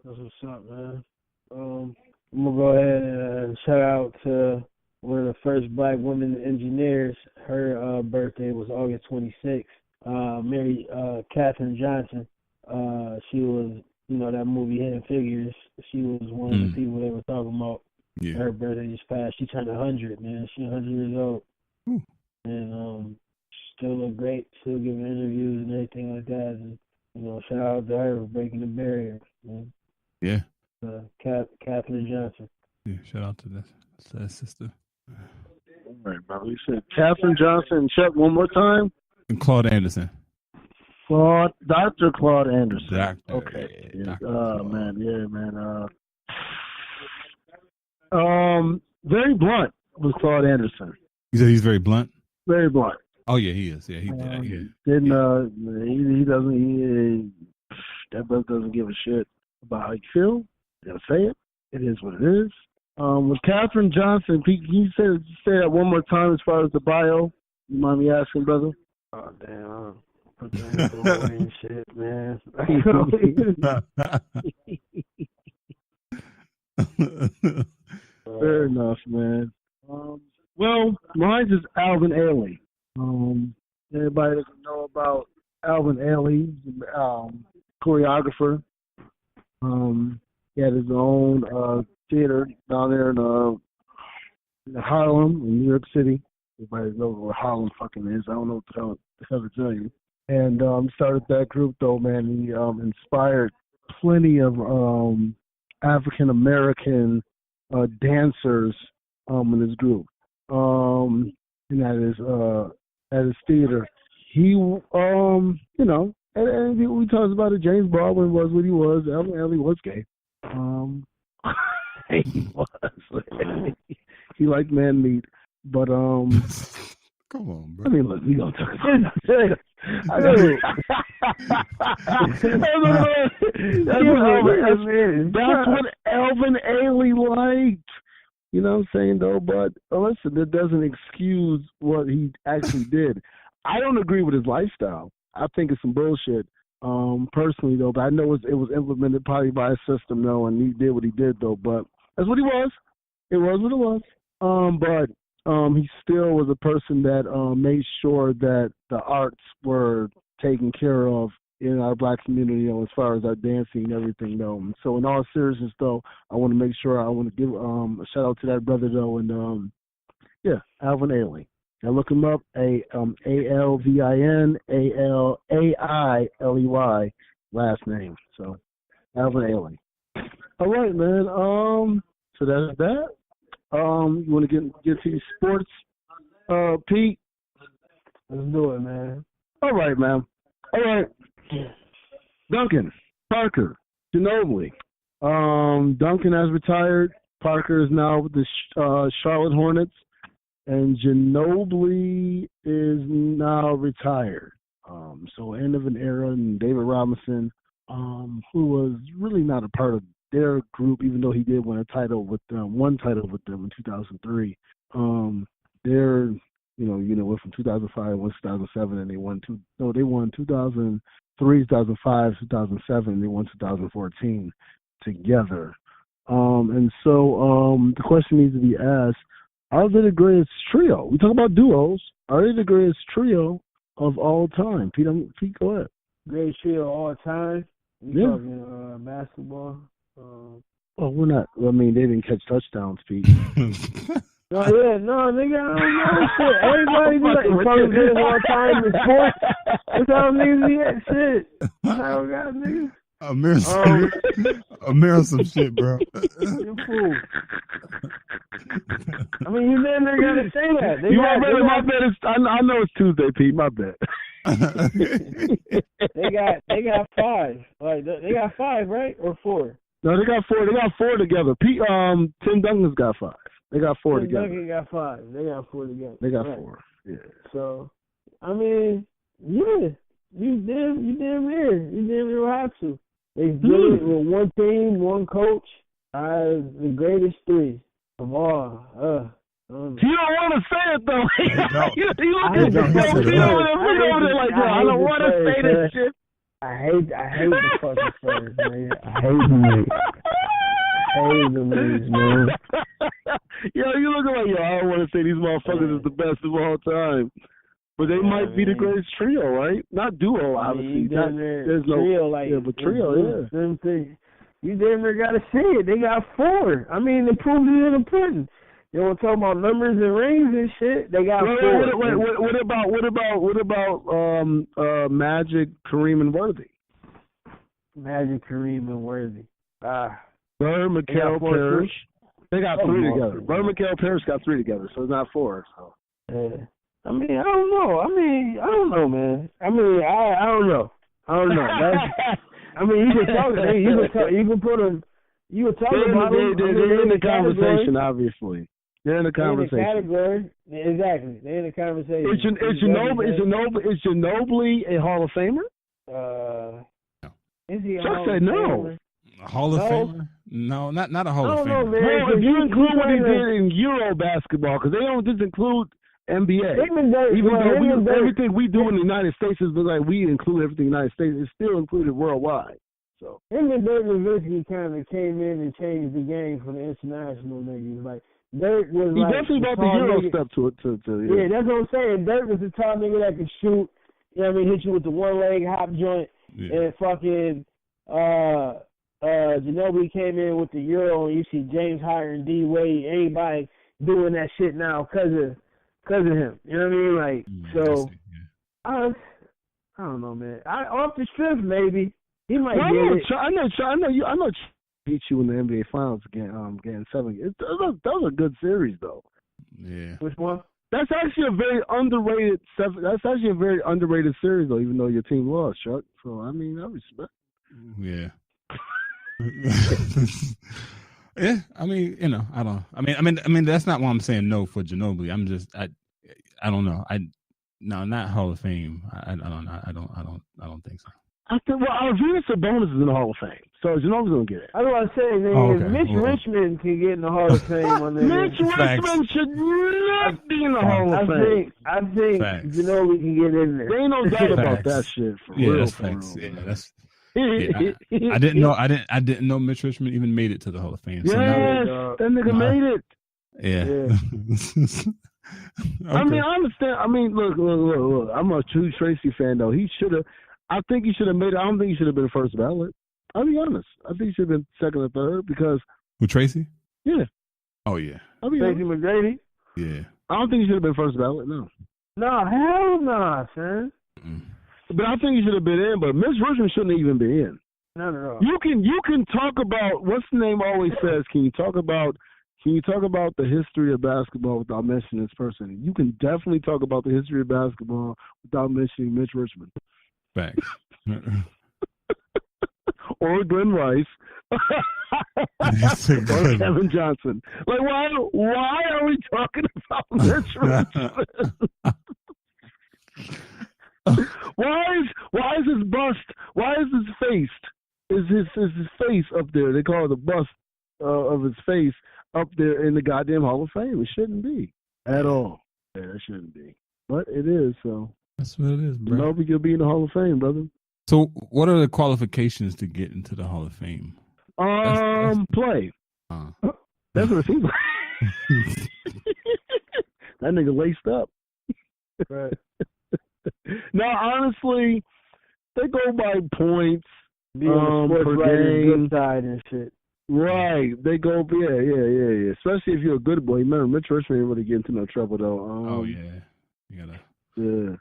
That's what's up, man. I'm gonna go ahead and shout out to one of the first black women engineers. Her birthday was August 26th. Mary Catherine Johnson. She was, that movie Hidden Figures. She was one of the people they were talking about. Yeah. Her birthday just passed. She turned 100, man. She's 100 years old. Ooh. And still look great. Still giving interviews and everything like that. And, shout out to her for breaking the barrier, man. Yeah. Catherine Johnson. Yeah, shout out to that sister. All right, bro. You said Catherine Johnson. Check one more time. And Claude Anderson. Dr. Claude Anderson. Doctor. Okay. Yeah, man. Yeah, man. Very blunt was Claude Anderson. You said he's very blunt? Very blunt. Oh yeah, he is. Yeah, he he doesn't. That brother doesn't give a shit about how you feel. You gotta say it. It is what it is. With Catherine Johnson, can you say that one more time as far as the bio? You mind me asking, brother? Oh damn. Put that away and shit, man. Fair enough, man. Well, mine is Alvin Ailey. Everybody doesn't know about Alvin Ailey, choreographer. He had his own theater down there in Harlem, in New York City. Everybody knows where Harlem fucking is. I don't know what the hell to tell you. And started that group, though, man. He inspired plenty of African American dancers in his group. And at his theater, he and we talked about it. James Baldwin was what he was. Alvin Ailey was gay. He was. He liked man meat, but come on, bro. I mean, look, we gonna talk about it. That's what Alvin Ailey liked. You know what I'm saying, though? But listen, that doesn't excuse what he actually did. I don't agree with his lifestyle. I think it's some bullshit, personally, though. But I know it was implemented probably by a system, though, and he did what he did, though. But that's what he was. It was what it was. But he still was a person that made sure that the arts were taken care of in our black community, as far as our dancing and everything, though. And so in all seriousness, though, I want to make sure I want to give a shout out to that brother, though, and Alvin Ailey. Now look him up, ALVINALAILEY, last name. So Alvin Ailey. All right, man. So that's that. You want to get to your sports, Pete? Let's do it, man. All right, man. All right. Duncan, Parker, Ginobili. Duncan has retired. Parker is now with the Charlotte Hornets, and Ginobili is now retired. So end of an era, and David Robinson, who was really not a part of their group, even though he did win a title with them, one title with them in 2003. They're went from 2005 to 2007, and they won 2003, 2005, 2007, and they won 2014 together. And so the question needs to be asked: are they the greatest trio? We talk about duos. Are they the greatest trio of all time? Pete, go ahead. Greatest trio of all time? You talking basketball? Well, we're not. I mean, they didn't catch touchdowns, Pete. No, nigga, I don't know shit. Everybody be like, talking good all time in sports. That's how niggas be at shit. That's how we got niggas. Amir some shit, bro. You fool. I mean, you never gotta say that. My bad is. I know it's Tuesday, Pete. My bad. They got five. Like they got five, right, or four? No, they got four. They got four together. Pete, Tim Duncan's got five. They got four together. Duncan got five. They got four together. They got four. Yeah. So, I mean, yeah. You damn near have to. They did it with one team, one coach. The greatest three of all. You don't want to say it though. You over there like, I don't want to say this shit. I hate the fucking Spurs, man. I hate them. I hate them, man. Yo, you looking like, I don't want to say these motherfuckers is the best of all time. But they might be the greatest trio, right? Not duo, obviously. There's no trio, but trio, You damn near gotta see it. They got 4. I mean, they proved it in the pudding. You want to talk about numbers and rings and shit? They got 4. What about Magic, Kareem, and Worthy? Magic, Kareem, and Worthy. Bird, McHale, Parrish. They got 3 together. Bird, McHale, Parrish got 3 together, so it's not 4. So. Yeah. I mean, I don't know. I don't know, man. I don't know. I mean, you can talk. You can put them. You can talk about them. They're in the conversation, obviously. They're in the conversation. They're in the category. Exactly. They're in the conversation. Is Ginobili a Hall of Famer? Is he a Chuck Hall said of no. Famer? A Hall of Famer? No, not a Hall of Famer. Know, man. Well, if you include what he did in Euro basketball, because they don't just include NBA. Even though everything we do in the United States is like we include everything in the United States, it's still included worldwide. So him and Dirk Nowitzki kind of came in and changed the game for the international niggas. Like Dirk was he definitely brought the Euro step to it. Yeah, that's what I'm saying. Dirk was the tall nigga that could shoot. You know what I mean? Hit you with the one leg hop joint, and fucking Ginobili came in with the Euro, and you see James Harden, D Wade, anybody doing that shit now because of him. You know what I mean? Like, so, I don't know, man. Off the strip, maybe. He might get it. I know beat you in the NBA Finals again, getting 7. Those are good series, though. Yeah. Which one? That's actually a very underrated series, though, even though your team lost, Chuck. So, I mean, I respect. Yeah. Yeah, I mean, you know, I mean, that's not why I'm saying no for Ginobili. I'm just, I don't know. No, not Hall of Fame. I don't know. I don't think so. I think Arvidas Sabonis is in the Hall of Fame, so Ginobili's gonna get it. I was saying, Mitch Richmond can get in the Hall of Fame. Mitch Richmond should not be in the Hall of Fame. I think Ginobili can get in there. There ain't no doubt about that shit. For real, that's facts. Yeah, that's. Yeah, I didn't know Mitch Richmond even made it to the Hall of Fame. Yes, that nigga made it. Yeah. Okay. I mean, I understand. I mean, look. I'm a true Tracy fan, though. He should have. I think he should have made it. I don't think he should have been first ballot. I'll be honest. I think he should have been second or third because. Who, Tracy? Yeah. Oh yeah. Tracy McGrady. Yeah. I don't think he should have been first ballot. No. No, hell no, son. But I think he should have been in. But Mitch Richmond shouldn't even be in. Not at all. You can talk about what's the name always says. Can you talk about the history of basketball without mentioning this person? You can definitely talk about the history of basketball without mentioning Mitch Richmond. Facts. Or Glenn Rice. Or Kevin Johnson. Like, why are we talking about Mitch Richmond? Why is his bust? Why is his face? Is his face up there? They call it the bust of his face up there in the goddamn Hall of Fame. It shouldn't be at all. Yeah, it shouldn't be, but it is. So that's what it is, bro. Nobody will be in the Hall of Fame, brother. So, what are the qualifications to get into the Hall of Fame? Play. That's what it seems like. That nigga laced up. Right. No, honestly, they go by points. Be on the sports writing good side and shit. Right. They go, yeah. Especially if you're a good boy. Remember, Mitch Richmond ain't really get into no trouble, though. Yeah. You gotta. Yeah.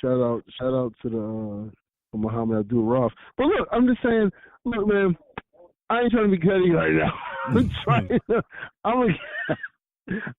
Shout out to the Muhammad Abdul-Rauf. But look, I'm just saying, look, man, I ain't trying to be cutty right now.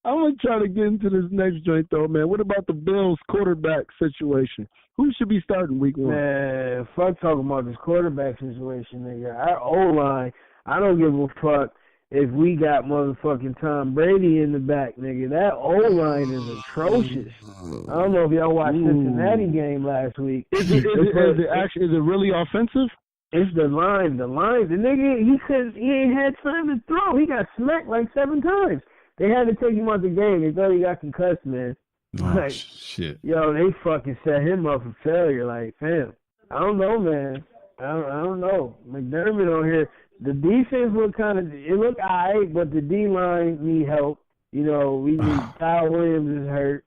I'm gonna try to get into this next joint, though, man. What about the Bills quarterback situation? Who should be starting week 1? Man, fuck talking about this quarterback situation, nigga. Our O-line, I don't give a fuck if we got motherfucking Tom Brady in the back, nigga. That O-line is atrocious. I don't know if y'all watched Cincinnati game last week. Is it really offensive? It's the line. The nigga, he says he ain't had time to throw. He got smacked like 7 times. They had to take him out the game. They thought he got concussed, man. Oh, shit. Yo, they fucking set him up for failure. Like, fam, I don't know, man. I don't know. McDermott on here. The defense look it looked alright, but the D-line need help. You know, we need Kyle Williams is hurt.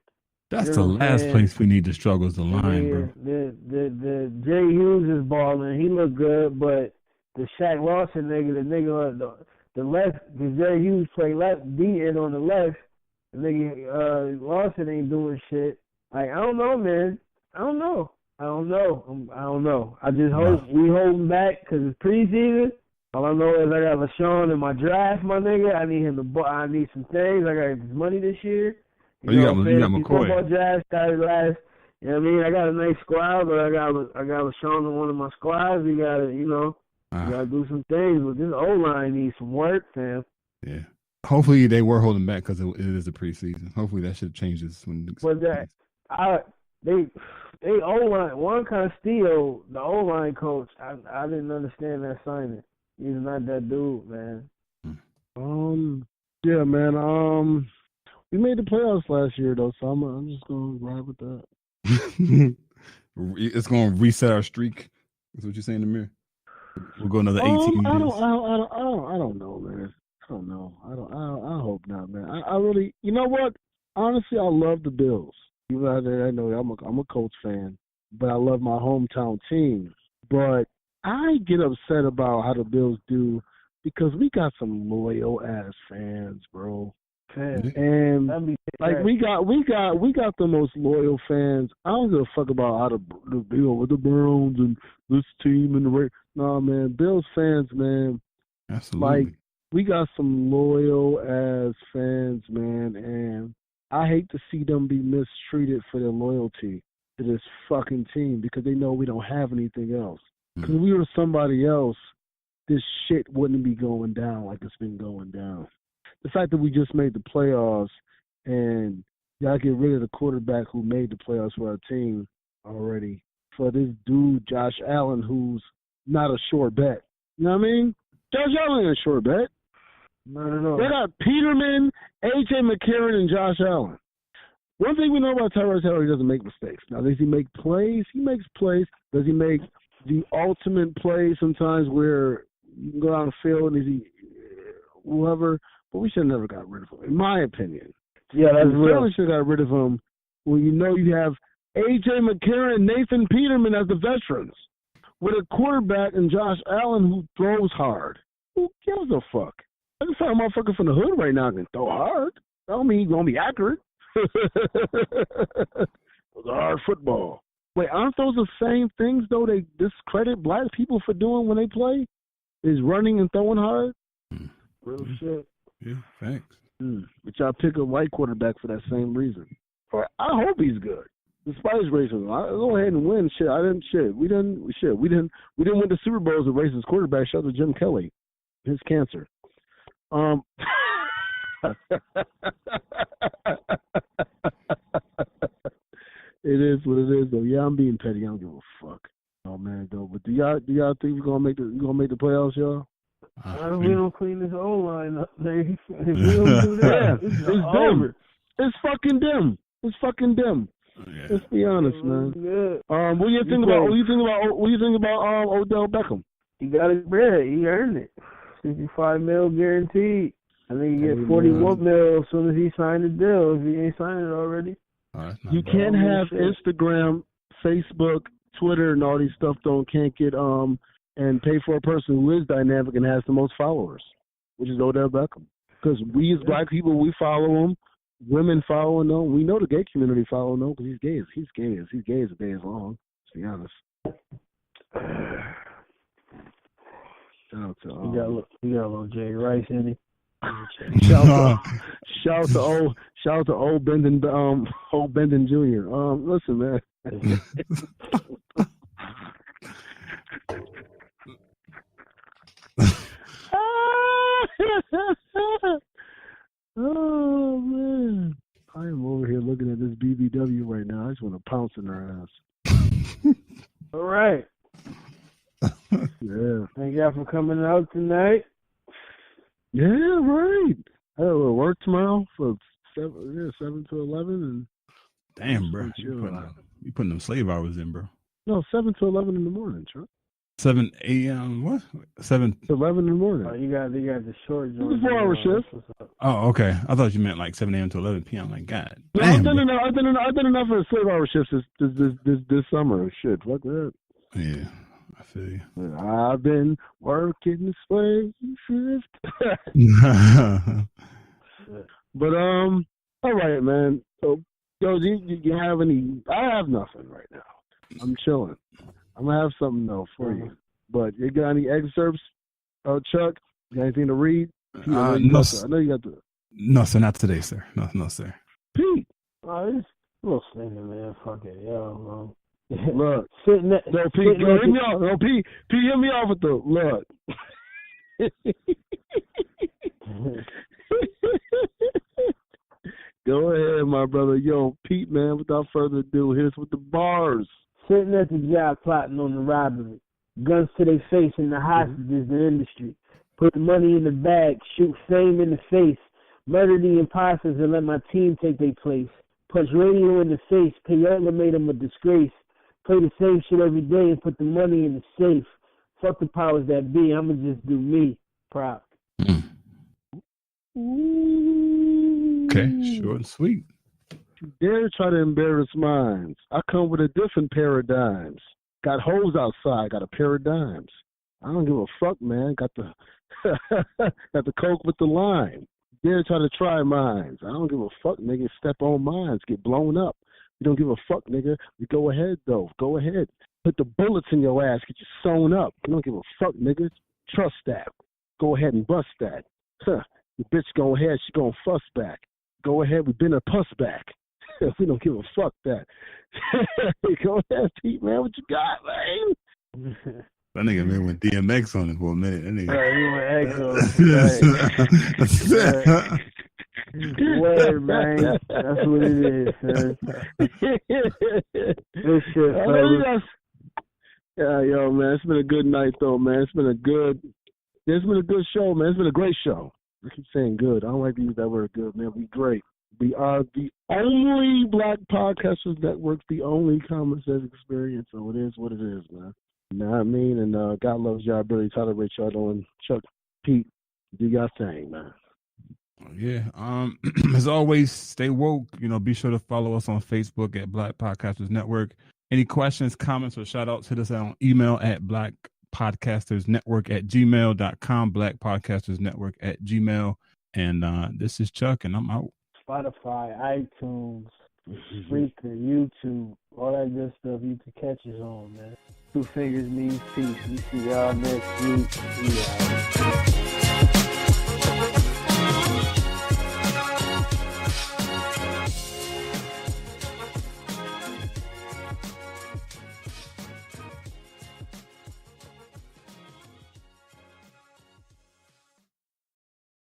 That's the last place we need to struggle is the line, bro. The Jay Hughes is balling. He look good, but the Shaq Lawson nigga, the left, because Jay Hughes play left, D end on the left. The nigga Lawson ain't doing shit. Like, I don't know, man. I don't know. I just hope we hold him back because it's preseason. All I know is I got LaShawn in my draft, my nigga. I need him to. I need some things. I got his money this year. You got McCoy. Football draft started last. You know what I mean? I got a nice squad, but I got LaShawn in one of my squads. We got to, you gotta do some things. But this O-line needs some work, fam. Yeah. Hopefully they were holding back because it is a preseason. Hopefully that should change this when. But they O-line, Juan Castillo, the O-line coach. I didn't understand that signing. He's not that dude, man. Yeah, man. We made the playoffs last year, though, so I'm just gonna ride with that. It's gonna reset our streak. That's what you're saying, Amir. We'll go another 18 years. I don't know, man. I don't know. I hope not, man. I really, you know what? Honestly, I love the Bills. You know, I know I'm a Colts fan, but I love my hometown team. But I get upset about how the Bills do because we got some loyal ass fans, bro. And like we got the most loyal fans. I don't give a fuck about how the deal with the Browns and this team and the Raiders. No, man, Bills fans, man. Absolutely. Like we got some loyal ass fans, man, and I hate to see them be mistreated for their loyalty to this fucking team because they know we don't have anything else. Because if we were somebody else, this shit wouldn't be going down like it's been going down. The fact that we just made the playoffs and y'all get rid of the quarterback who made the playoffs for our team already for this dude, Josh Allen, who's not a sure bet. You know what I mean? Josh Allen ain't a sure bet. Not at all. They got Peterman, A.J. McCarron, and Josh Allen. One thing we know about Tyrod Taylor, he doesn't make mistakes. Now, does he make plays? He makes plays. Does he make the ultimate play sometimes where you can go down the field and is he whoever? But we should have never got rid of him, in my opinion. Yeah, that's real. We should have got rid of him when you know you have A.J. McCarron, Nathan Peterman as the veterans with a quarterback and Josh Allen who throws hard. Who gives a fuck? I can find a motherfucker from the hood right now can throw hard. I don't mean he's going to be accurate. It was hard football. Wait, aren't those the same things, though, they discredit black people for doing when they play? Is running and throwing hard? Real shit. Yeah, thanks. But y'all pick a white quarterback for that same reason. Or I hope he's good. Despite his racism, I go ahead and win. Shit, I didn't. Shit, we didn't. We didn't win the Super Bowl as a racist quarterback. Shout out to Jim Kelly, his cancer. It is what it is, though. Yeah, I'm being petty. I don't give a fuck. Oh man, though. But do y'all think we're gonna make the playoffs, y'all? We don't clean this O line up, man. If we don't do that, it's over. It's fucking dim. It's fucking dim. Yeah. Let's be honest, man. What do you think about Odell Beckham? He got his bread. He earned it. $65 million guaranteed. I think he get $41 million as soon as he signed the deal. If he ain't signed it already. You can't have Instagram, Facebook, Twitter, and all these stuff. Can't get and pay for a person who is dynamic and has the most followers, which is Odell Beckham. Because we as black people, we follow him. Women follow him. We know the gay community follow him because he's gay. He's gay as a day is long. To be honest. Shout out to he got a little Jay Rice in him. Shout out to old Bendon Jr. Listen, man. pouncing her ass. All right. Yeah. Thank y'all for coming out tonight. Yeah, right. I have to work tomorrow for 7 to 11, and damn, bro, you putting them slave hours in, bro. No, 7 to 11 in the morning, Chuck. 7 a.m. What? 7 to 11 in the morning. Oh, you got the short joint. It's a 4-hour shift. Oh, okay. I thought you meant like 7 a.m. to 11 p.m. Like, God. No, damn, I've done enough of slave-hour shifts this summer. Shit, fuck that. Yeah, I feel you. I've been working slave shift. But all right, man. So, yo, do you have any? I have nothing right now. I'm chilling. I'm gonna have something though for you. But you got any excerpts, Chuck? You got anything to read? Pete, I know you got the. No, sir, not today, sir. No, sir. Pete. Oh, it's a little slinger, man. Fuck it, yo. Look, sitting at, no, Pete, hit me off. No, Pete, hit me off with the look. Go ahead, my brother. Yo, Pete, man, without further ado, hit us with the bars. Sitting at the job plotting on the robbery. Guns to their face and the hostages, the industry. Put the money in the bag, shoot fame in the face. Murder the imposters and let my team take their place. Punch radio in the face, Payola made them a disgrace. Play the same shit every day and put the money in the safe. Fuck the powers that be, I'ma just do me. Proud. Okay, short and sweet. You dare try to embarrass minds. I come with a different paradigms. Got hoes outside, got a pair of dimes. I don't give a fuck, man. Got the got the coke with the lime. Dare try to try minds. I don't give a fuck, nigga. Step on minds, get blown up. You don't give a fuck, nigga. You go ahead, though. Go ahead. Put the bullets in your ass, get you sewn up. You don't give a fuck, nigga. Trust that. Go ahead and bust that. Huh. The bitch go ahead, she gonna fuss back. Go ahead, we been a puss back. We don't give a fuck that. Go ahead, Pete, man. What you got, man? That nigga man went DMX on it for a minute. That nigga. Word, man. That's what it is, man. This shit, yeah, yo, man. It's been a good night, though, man. It's been a good show, man. It's been a great show. I keep saying good. I don't like to use that word good, man. We great. We are the only Black Podcasters Network, the only common sense experience. So it is what it is, man. You know what I mean? And God loves y'all. Really tolerate y'all doing. Chuck, Pete, do y'all thing, man. Yeah. As always, stay woke. Be sure to follow us on Facebook at Black Podcasters Network. Any questions, comments, or shout outs, hit us out on email at blackpodcastersnetwork@gmail.com, blackpodcastersnetwork@gmail. And this is Chuck, and I'm out. Spotify, iTunes, Spreaker, YouTube, all that good stuff you can catch us on, man. 2 fingers means peace. We see y'all next week.